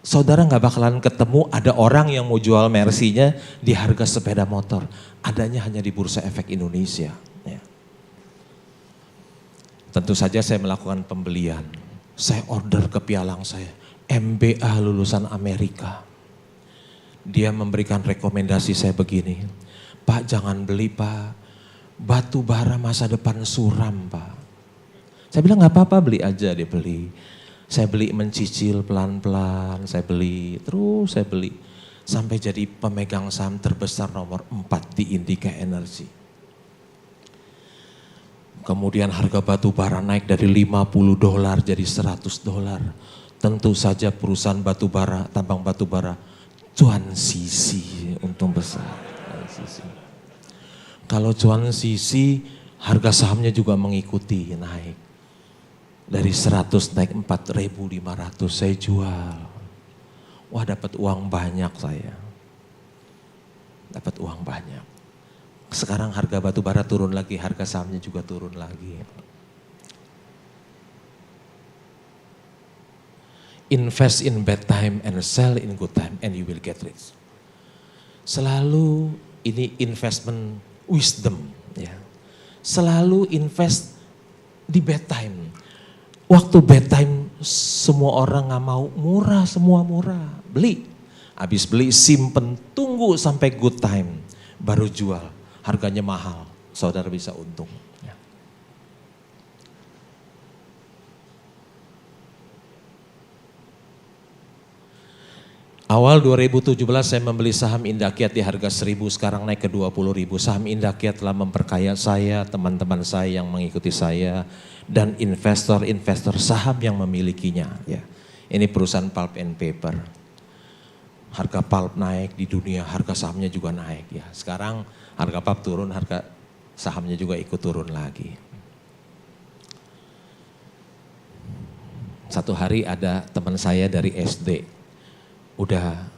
saudara gak bakalan ketemu ada orang yang mau jual Mercy-nya di harga sepeda motor. Adanya hanya di Bursa Efek Indonesia. Ya. Tentu saja saya melakukan pembelian. Saya order ke pialang saya, MBA lulusan Amerika. Dia memberikan rekomendasi saya begini, Pak jangan beli Pak. Batu bara masa depan suram Pak. Saya bilang gak apa-apa beli aja, dia beli. Saya beli mencicil pelan-pelan, saya beli, terus saya beli. Sampai jadi pemegang saham terbesar nomor 4 di Indika Energy. Kemudian harga batu bara naik dari $50 jadi $100. Tentu saja perusahaan batu bara, tambang batu bara, cuan sisi, untung besar. Kalau cuan sisi, harga sahamnya juga mengikuti naik. Dari 100 naik 4.500 saya jual. Wah dapat uang banyak saya. Dapat uang banyak. Sekarang harga batu bara turun lagi, harga sahamnya juga turun lagi. Invest in bad time and sell in good time and you will get rich. Selalu ini investment wisdom, ya. Selalu invest di bad time. Waktu bad time semua orang gak mau, murah, semua murah. Beli, habis beli simpen, tunggu sampai good time, baru jual. Harganya mahal, saudara bisa untung. Ya. Awal 2017 saya membeli saham Indakiat di harga 1.000, sekarang naik ke 20.000. Saham Indakiat telah memperkaya saya, teman-teman saya yang mengikuti saya, dan investor-investor saham yang memilikinya. Ya. Ini perusahaan pulp and paper. Harga pulp naik di dunia, harga sahamnya juga naik. Ya. Sekarang harga pulp turun, harga sahamnya juga ikut turun lagi. Satu hari ada teman saya dari SD. Udah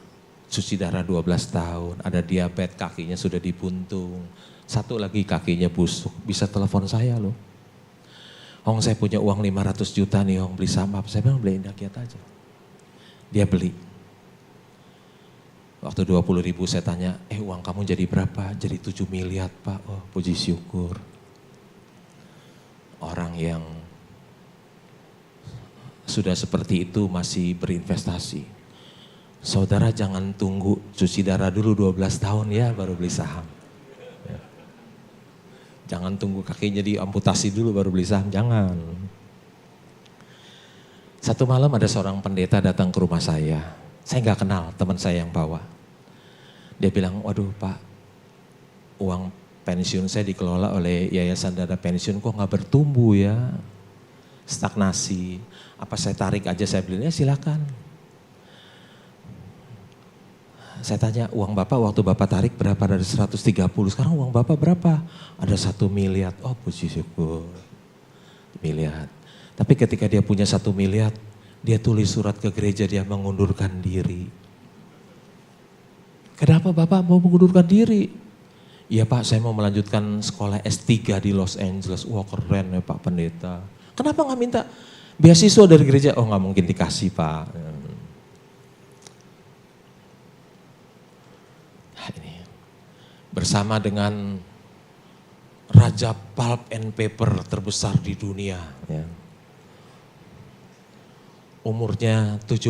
cuci darah 12 tahun, ada diabetes, kakinya sudah dibuntung. Satu lagi kakinya busuk, bisa telepon saya loh. Hong saya punya uang 500 juta nih Hong, beli saham apa? Saya bilang beli Indakiat aja. Dia beli. Waktu 20.000 saya tanya, uang kamu jadi berapa? Jadi 7 miliar Pak, oh puji syukur. Orang yang sudah seperti itu masih berinvestasi. Saudara jangan tunggu cuci darah dulu 12 tahun ya baru beli saham. Ya. Jangan tunggu kakinya diamputasi dulu baru beli saham, jangan. Satu malam ada seorang pendeta datang ke rumah saya nggak kenal, teman saya yang bawa. Dia bilang, waduh Pak, uang pensiun saya dikelola oleh Yayasan Dana Pensiun kok nggak bertumbuh ya, stagnasi. Apa saya tarik aja, saya bilang, ya silakan. Saya tanya, uang Bapak waktu Bapak tarik berapa dari 130, sekarang uang Bapak berapa? Ada 1 miliar, oh puji syukur. Miliar. Tapi ketika dia punya 1 miliar, dia tulis surat ke gereja, dia mengundurkan diri. Kenapa Bapak mau mengundurkan diri? Iya Pak, saya mau melanjutkan sekolah S3 di Los Angeles. Wah keren ya Pak Pendeta. Kenapa nggak minta beasiswa dari gereja? Oh nggak mungkin dikasih Pak. Nah, ini. Bersama dengan Raja Pulp and Paper terbesar di dunia. Ya. Umurnya 76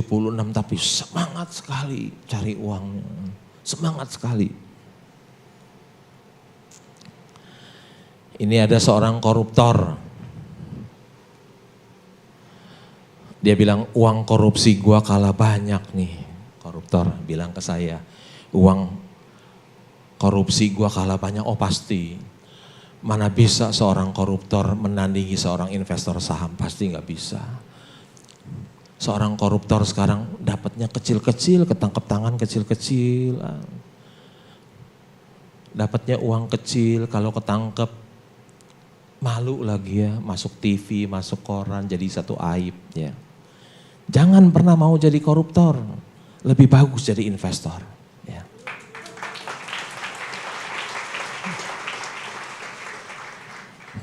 tapi semangat sekali cari uangnya. Semangat sekali. Ini ada seorang koruptor. Dia bilang uang korupsi gua kalah banyak nih. Koruptor bilang ke saya, uang korupsi gua kalah banyak. Oh pasti. Mana bisa seorang koruptor menandingi seorang investor saham, pasti nggak bisa. Seorang koruptor sekarang dapatnya kecil-kecil, ketangkep tangan kecil-kecil. Dapatnya uang kecil, kalau ketangkep malu lagi ya, masuk TV, masuk koran, jadi satu aib ya. Jangan pernah mau jadi koruptor, lebih bagus jadi investor. Ya.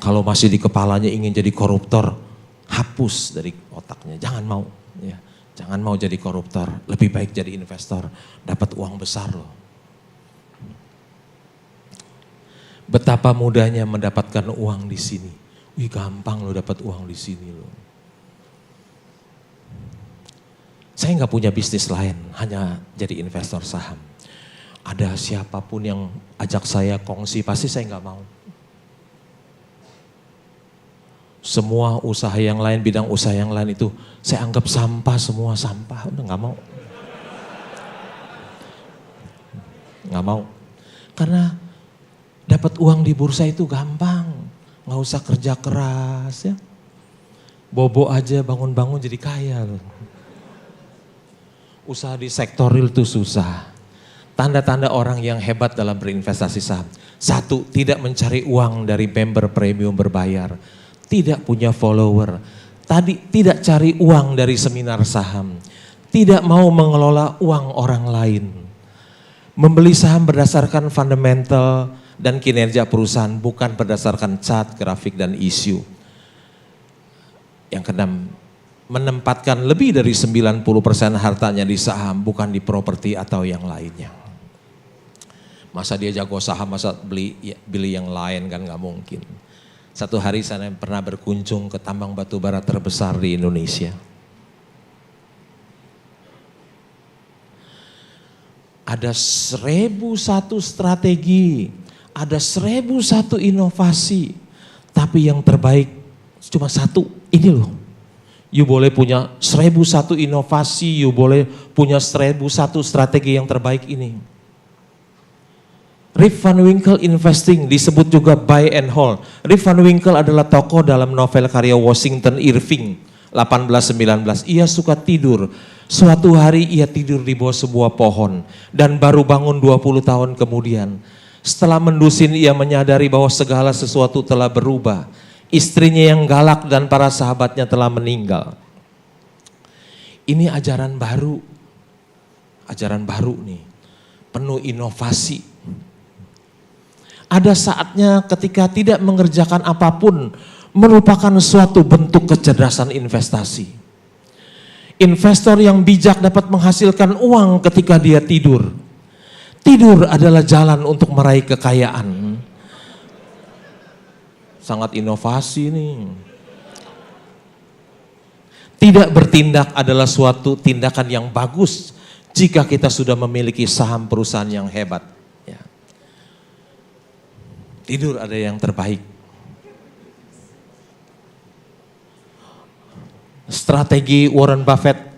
Kalau masih di kepalanya ingin jadi koruptor, hapus dari otaknya, jangan mau. Ya. Jangan mau jadi koruptor, lebih baik jadi investor, dapat uang besar loh. Betapa mudahnya mendapatkan uang di sini. Wih gampang lo dapat uang di sini lo. Saya nggak punya bisnis lain, hanya jadi investor saham. Ada siapapun yang ajak saya kongsi, pasti saya nggak mau. Semua usaha yang lain, bidang usaha yang lain itu saya anggap sampah, semua sampah, udah nggak mau. Nggak mau, karena dapat uang di bursa itu gampang, nggak usah kerja keras ya. Bobo aja bangun-bangun jadi kaya loh. Usaha di sektor real itu susah. Tanda-tanda orang yang hebat dalam berinvestasi saham. 1, tidak mencari uang dari member premium berbayar. Tidak punya follower. Tidak cari uang dari seminar saham. Tidak mau mengelola uang orang lain. Membeli saham berdasarkan fundamental dan kinerja perusahaan, bukan berdasarkan chart, grafik, dan isu. Yang keenam, menempatkan lebih dari 90% hartanya di saham, bukan di properti atau yang lainnya. Masa dia jago saham, masa beli yang lain kan gak mungkin. Satu hari saya pernah berkunjung ke tambang batu bara terbesar di Indonesia. Ada 1001 strategi, ada 1001 inovasi, tapi yang terbaik cuma 1, ini loh. You boleh punya 1001 inovasi, you boleh punya 1001 strategi yang terbaik ini. Rip Van Winkle Investing disebut juga buy and hold. Rip Van Winkle adalah tokoh dalam novel karya Washington Irving 1819. Ia suka tidur. Suatu hari ia tidur di bawah sebuah pohon dan baru bangun 20 tahun kemudian. Setelah mendusin ia menyadari bahwa segala sesuatu telah berubah. Istrinya yang galak dan para sahabatnya telah meninggal. Ini ajaran baru nih, penuh inovasi. Ada saatnya ketika tidak mengerjakan apapun merupakan suatu bentuk kecerdasan investasi. Investor yang bijak dapat menghasilkan uang ketika dia tidur. Tidur adalah jalan untuk meraih kekayaan. Sangat inovasi nih. Tidak bertindak adalah suatu tindakan yang bagus jika kita sudah memiliki saham perusahaan yang hebat. Ya. Tidur ada yang terbaik. Strategi Warren Buffett,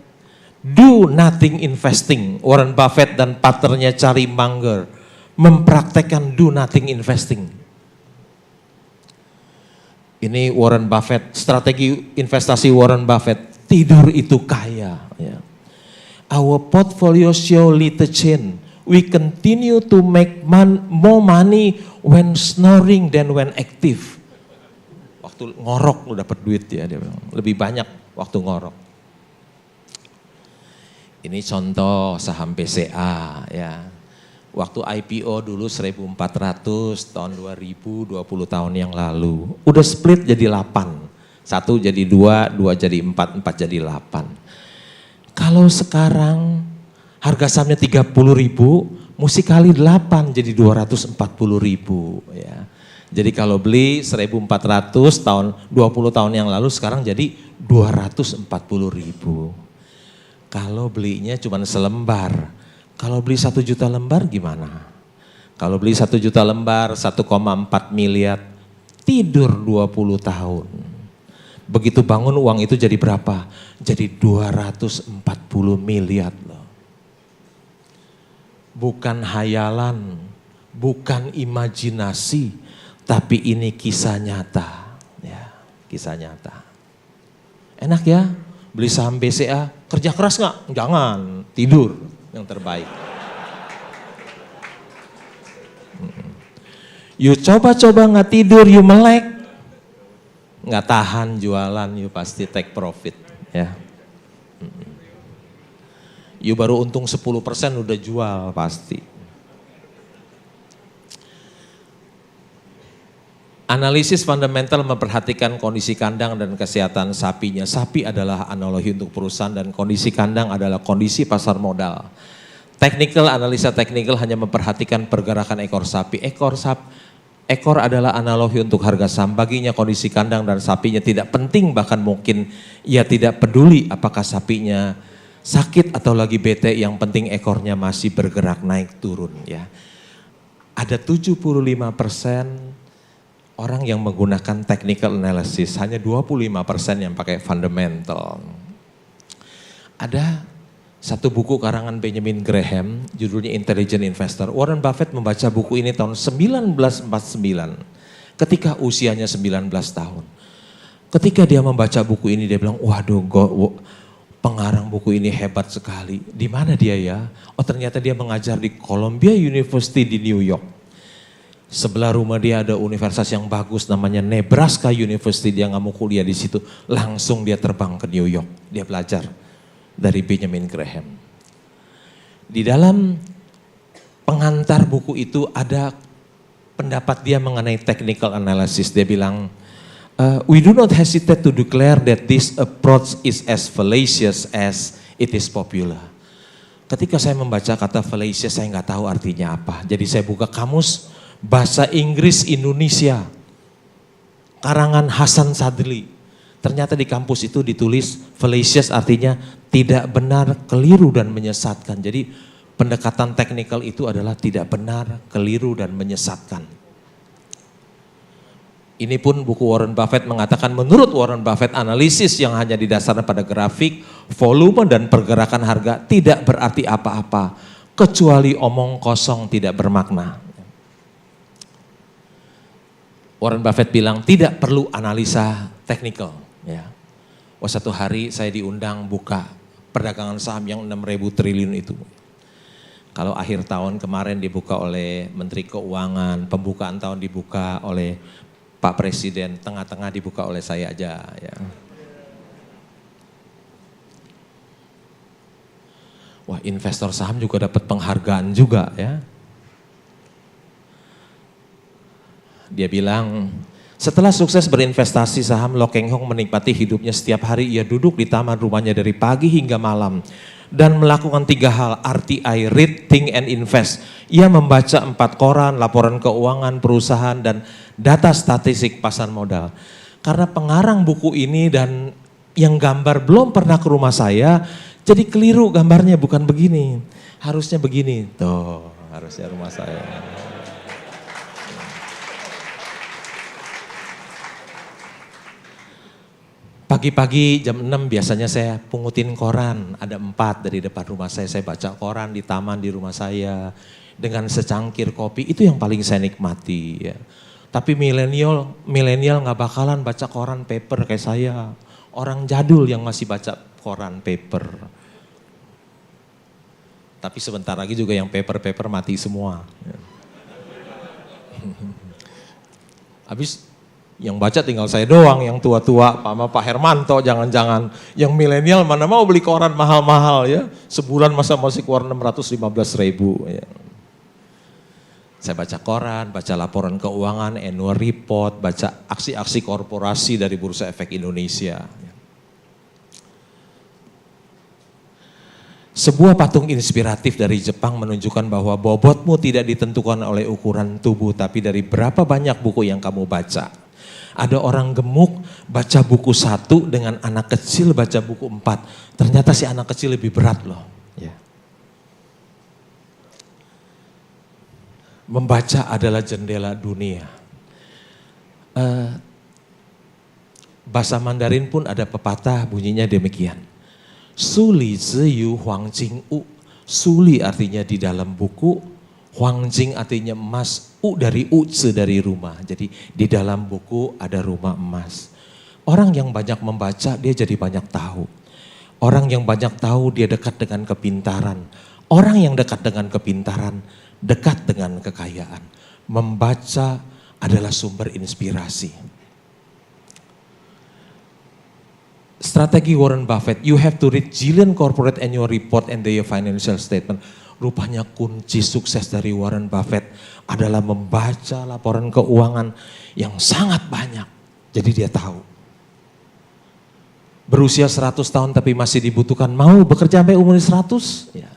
do nothing investing. Warren Buffett dan partnernya Charlie Munger mempraktekkan do nothing investing. Ini Warren Buffett, strategi investasi Warren Buffett, tidur itu kaya. Ya. Our portfolio show little change We continue to make more money when snoring than when active. Waktu ngorok lu dapat duit ya, dia bilang. Lebih banyak waktu ngorok. Ini contoh saham BCA ya. Waktu IPO dulu 1.400 tahun 2000, 20 tahun yang lalu. Udah split jadi 8. 1 jadi 2, 2 jadi 4, 4 jadi 8. Kalau sekarang harga sahamnya 30.000, mesti kali 8 jadi 240.000 ya. Jadi kalau beli 1.400 tahun 20 tahun yang lalu sekarang jadi 240.000. Kalau belinya cuma selembar, kalau beli 1 juta lembar gimana? Kalau beli 1 juta lembar 1,4 miliar, tidur 20 tahun. Begitu bangun uang itu jadi berapa? Jadi 240 miliar loh. Bukan hayalan, bukan imajinasi, tapi ini kisah nyata. Ya, kisah nyata. Enak ya? Beli saham BCA, kerja keras nggak? Jangan, tidur yang terbaik. You coba-coba nggak tidur, you melek, nggak tahan jualan, you pasti take profit. Ya. You baru untung 10% udah jual pasti. Analisis fundamental memperhatikan kondisi kandang dan kesehatan sapinya. Sapi adalah analogi untuk perusahaan dan kondisi kandang adalah kondisi pasar modal. Analisa teknikal hanya memperhatikan pergerakan ekor sapi. Ekor adalah analogi untuk harga saham. Baginya kondisi kandang dan sapinya tidak penting, bahkan mungkin ia tidak peduli apakah sapinya sakit atau lagi bete, yang penting ekornya masih bergerak naik turun ya. Ada 75% orang yang menggunakan technical analysis, hanya 25% yang pakai fundamental. Ada satu buku karangan Benjamin Graham, judulnya Intelligent Investor. Warren Buffett membaca buku ini tahun 1949, ketika usianya 19 tahun. Ketika dia membaca buku ini, dia bilang, waduh, pengarang buku ini hebat sekali. Di mana dia ya? Oh, ternyata dia mengajar di Columbia University di New York. Sebelah rumah dia ada universitas yang bagus namanya Nebraska University, dia nggak mau kuliah di situ, langsung dia terbang ke New York, dia belajar dari Benjamin Graham. Di dalam pengantar buku itu ada pendapat dia mengenai technical analysis. Dia bilang, we do not hesitate to declare that this approach is as fallacious as it is popular. Ketika saya membaca kata fallacious, saya nggak tahu artinya apa. Jadi saya buka kamus Bahasa Inggris Indonesia, karangan Hasan Sadli. Ternyata di kampus itu ditulis fallacious artinya tidak benar, keliru dan menyesatkan. Jadi pendekatan teknikal itu adalah tidak benar, keliru dan menyesatkan. Ini pun buku Warren Buffett mengatakan, menurut Warren Buffett, analisis yang hanya didasarkan pada grafik, volume dan pergerakan harga tidak berarti apa-apa, kecuali omong kosong tidak bermakna. Warren Buffett bilang tidak perlu analisa teknikal. Ya. Oh, satu hari saya diundang buka perdagangan saham yang 6.000 triliun itu. Kalau akhir tahun kemarin dibuka oleh Menteri Keuangan, pembukaan tahun dibuka oleh Pak Presiden, tengah-tengah dibuka oleh saya aja. Ya. Wah, investor saham juga dapat penghargaan juga ya. Dia bilang, setelah sukses berinvestasi saham, Lo Keng Hong menikmati hidupnya. Setiap hari ia duduk di taman rumahnya dari pagi hingga malam dan melakukan 3 hal, RTI, read, think, and invest. Ia membaca 4 koran, laporan keuangan, perusahaan, dan data statistik pasar modal. Karena pengarang buku ini dan yang gambar belum pernah ke rumah saya, jadi keliru gambarnya, bukan begini. Harusnya begini, tuh harusnya rumah saya. Pagi-pagi jam 6 biasanya saya pungutin koran, ada 4 dari depan rumah saya baca koran di taman di rumah saya dengan secangkir kopi, itu yang paling saya nikmati ya. Tapi milenial nggak bakalan baca koran paper kayak saya, orang jadul yang masih baca koran paper. Tapi sebentar lagi juga yang paper-paper mati semua. Habis yang baca tinggal saya doang, yang tua-tua, Pak Hermanto, jangan-jangan. Yang milenial mana mau beli koran mahal-mahal ya. Sebulan masa masih keluar 615.000 ya. Saya baca koran, baca laporan keuangan, annual report, baca aksi-aksi korporasi dari Bursa Efek Indonesia. Sebuah patung inspiratif dari Jepang menunjukkan bahwa bobotmu tidak ditentukan oleh ukuran tubuh, tapi dari berapa banyak buku yang kamu baca. Ada orang gemuk baca buku 1 dengan anak kecil baca buku 4. Ternyata si anak kecil lebih berat loh. Ya. Membaca adalah jendela dunia. Bahasa Mandarin pun ada pepatah bunyinya demikian. Suli ziyu huang jing u. Suli artinya di dalam buku, huang jing artinya emas, u dari uzi dari rumah. Jadi di dalam buku ada rumah emas. Orang yang banyak membaca dia jadi banyak tahu. Orang yang banyak tahu dia dekat dengan kepintaran. Orang yang dekat dengan kepintaran dekat dengan kekayaan. Membaca adalah sumber inspirasi. Strategi Warren Buffett, you have to read Jillian Corporate Annual Report and their financial statement. Rupanya kunci sukses dari Warren Buffett adalah membaca laporan keuangan yang sangat banyak. Jadi dia tahu. Berusia 100 tahun tapi masih dibutuhkan, mau bekerja sampai umur 100? Ya.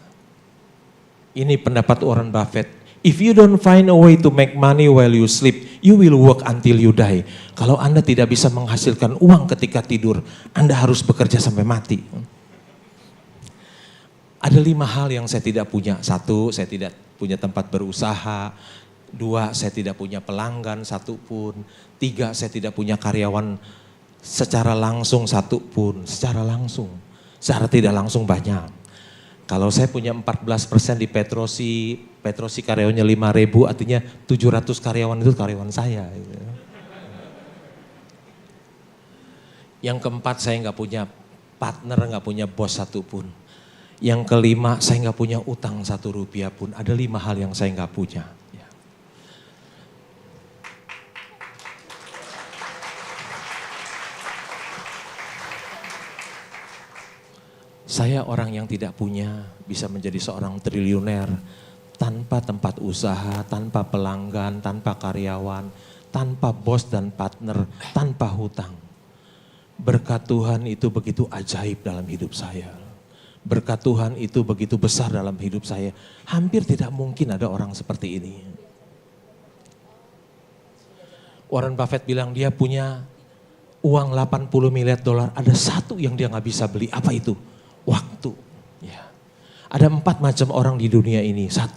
Ini pendapat Warren Buffett. If you don't find a way to make money while you sleep, you will work until you die. Kalau Anda tidak bisa menghasilkan uang ketika tidur, Anda harus bekerja sampai mati. Ada 5 hal yang saya tidak punya. 1, saya tidak punya tempat berusaha. 2, saya tidak punya pelanggan satupun. 3, saya tidak punya karyawan secara langsung satupun. Secara langsung, secara tidak langsung banyak. Kalau saya punya 14% di Petrosi karyawannya 5.000, artinya 700 karyawan itu karyawan saya. Yang keempat, saya nggak punya partner, nggak punya bos satupun. Yang kelima, saya nggak punya utang 1 rupiah pun. Ada 5 hal yang saya nggak punya. Saya orang yang tidak punya bisa menjadi seorang triliuner tanpa tempat usaha, tanpa pelanggan, tanpa karyawan, tanpa bos dan partner, tanpa hutang. Berkat Tuhan itu begitu ajaib dalam hidup saya. Berkat Tuhan itu begitu besar dalam hidup saya. Hampir tidak mungkin ada orang seperti ini. Warren Buffett bilang dia punya uang 80 miliar dolar. Ada satu yang dia gak bisa beli. Apa itu? Waktu. Ya. Ada 4 macam orang di dunia ini. 1,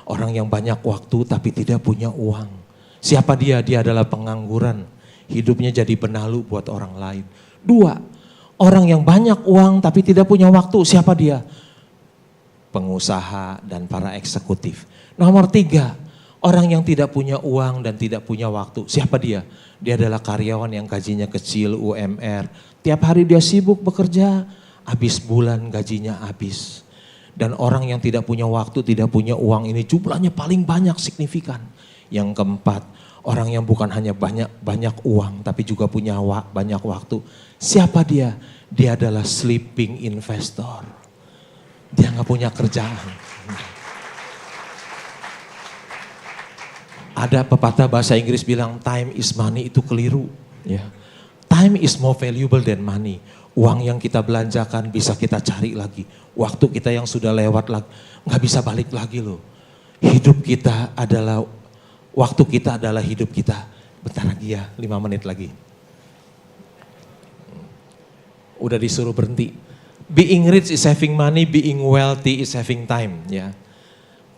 orang yang banyak waktu tapi tidak punya uang. Siapa dia? Dia adalah pengangguran. Hidupnya jadi benalu buat orang lain. 2, orang yang banyak uang tapi tidak punya waktu. Siapa dia? Pengusaha dan para eksekutif. Nomor 3, orang yang tidak punya uang dan tidak punya waktu. Siapa dia? Dia adalah karyawan yang gajinya kecil, UMR. Tiap hari dia sibuk bekerja, habis bulan gajinya habis. Dan orang yang tidak punya waktu, tidak punya uang ini jumlahnya paling banyak, signifikan. Yang keempat, orang yang bukan hanya banyak uang tapi juga punya banyak waktu. Siapa dia? Dia adalah sleeping investor. Dia gak punya kerjaan. Ada pepatah bahasa Inggris bilang time is money, itu keliru. Ya. Time is more valuable than money. Uang yang kita belanjakan bisa kita cari lagi. Waktu kita yang sudah lewat lagi, gak bisa balik lagi loh. Hidup kita adalah, waktu kita adalah hidup kita. Bentar lagi ya, 5 menit lagi. Udah disuruh berhenti. Being rich is having money, being wealthy is having time. Ya.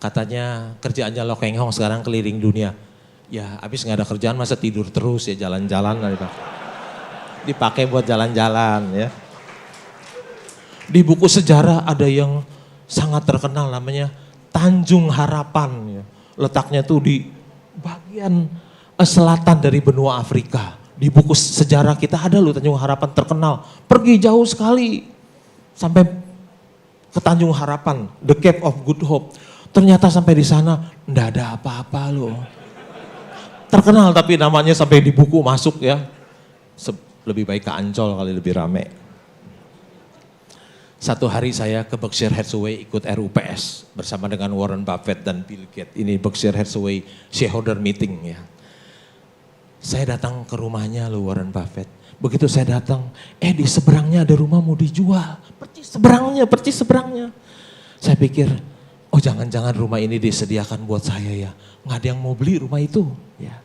Katanya kerjaannya Lo Keng Hong sekarang keliling dunia. Ya habis gak ada kerjaan masa tidur terus ya, jalan-jalan. Dipakai buat jalan-jalan ya. Di buku sejarah ada yang sangat terkenal namanya Tanjung Harapan. Ya. Letaknya tuh di bagian selatan dari benua Afrika. Di buku sejarah kita ada loh Tanjung Harapan terkenal. Pergi jauh sekali. Sampai ke Tanjung Harapan, The Cape of Good Hope. Ternyata sampai di sana enggak ada apa-apa loh. Terkenal tapi namanya sampai di buku masuk ya. Lebih baik ke Ancol kali lebih rame. Satu hari saya ke Berkshire Hathaway ikut RUPS bersama dengan Warren Buffett dan Bill Gates. Ini Berkshire Hathaway shareholder meeting ya. Saya datang ke rumahnya loh Warren Buffett. Begitu saya datang, di seberangnya ada rumah mau dijual. Percis seberangnya. Saya pikir, oh jangan-jangan rumah ini disediakan buat saya ya. Nggak ada yang mau beli rumah itu. Ya.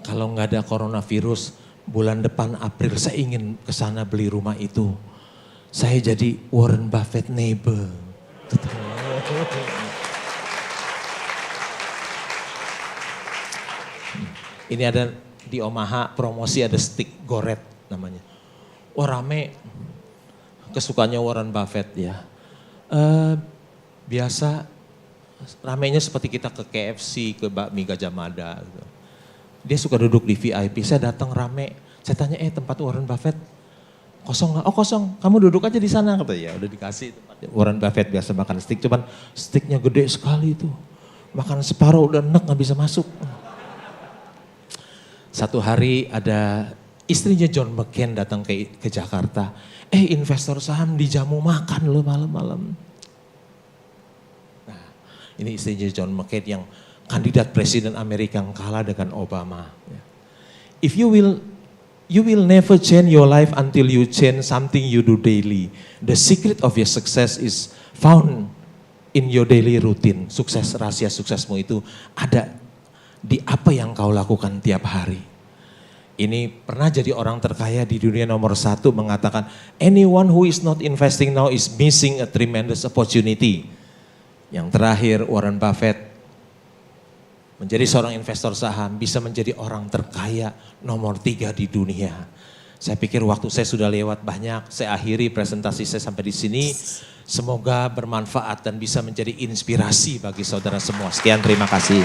Kalau nggak ada coronavirus, bulan depan April saya ingin ke sana beli rumah itu. Saya jadi Warren Buffett neighbor. Ini ada di Omaha promosi ada stick goret namanya. Oh rame, kesukaannya Warren Buffett ya. Biasa ramenya seperti kita ke KFC, ke bakmi Gajah Mada gitu. Dia suka duduk di VIP, saya datang rame. Saya tanya, tempat Warren Buffett kosong nggak? Oh kosong, kamu duduk aja di sana. Kata ya udah dikasih tempatnya. Warren Buffett biasa makan steak, cuman steaknya gede sekali itu. Makan separuh udah enak nggak bisa masuk. Satu hari ada istrinya John McCain datang ke Jakarta. Investor saham dijamu makan loh malam-malam. Nah ini istrinya John McCain yang kandidat presiden Amerika yang kalah dengan Obama. If you will never change your life until you change something you do daily. The secret of your success is found in your daily routine. Sukses, rahasia suksesmu itu ada di apa yang kau lakukan tiap hari. Ini pernah jadi orang terkaya di dunia nomor 1 mengatakan, anyone who is not investing now is missing a tremendous opportunity. Yang terakhir Warren Buffett menjadi seorang investor saham, bisa menjadi orang terkaya nomor 3 di dunia. Saya pikir waktu saya sudah lewat banyak, saya akhiri presentasi saya sampai di sini. Semoga bermanfaat dan bisa menjadi inspirasi bagi saudara semua. Sekian, terima kasih.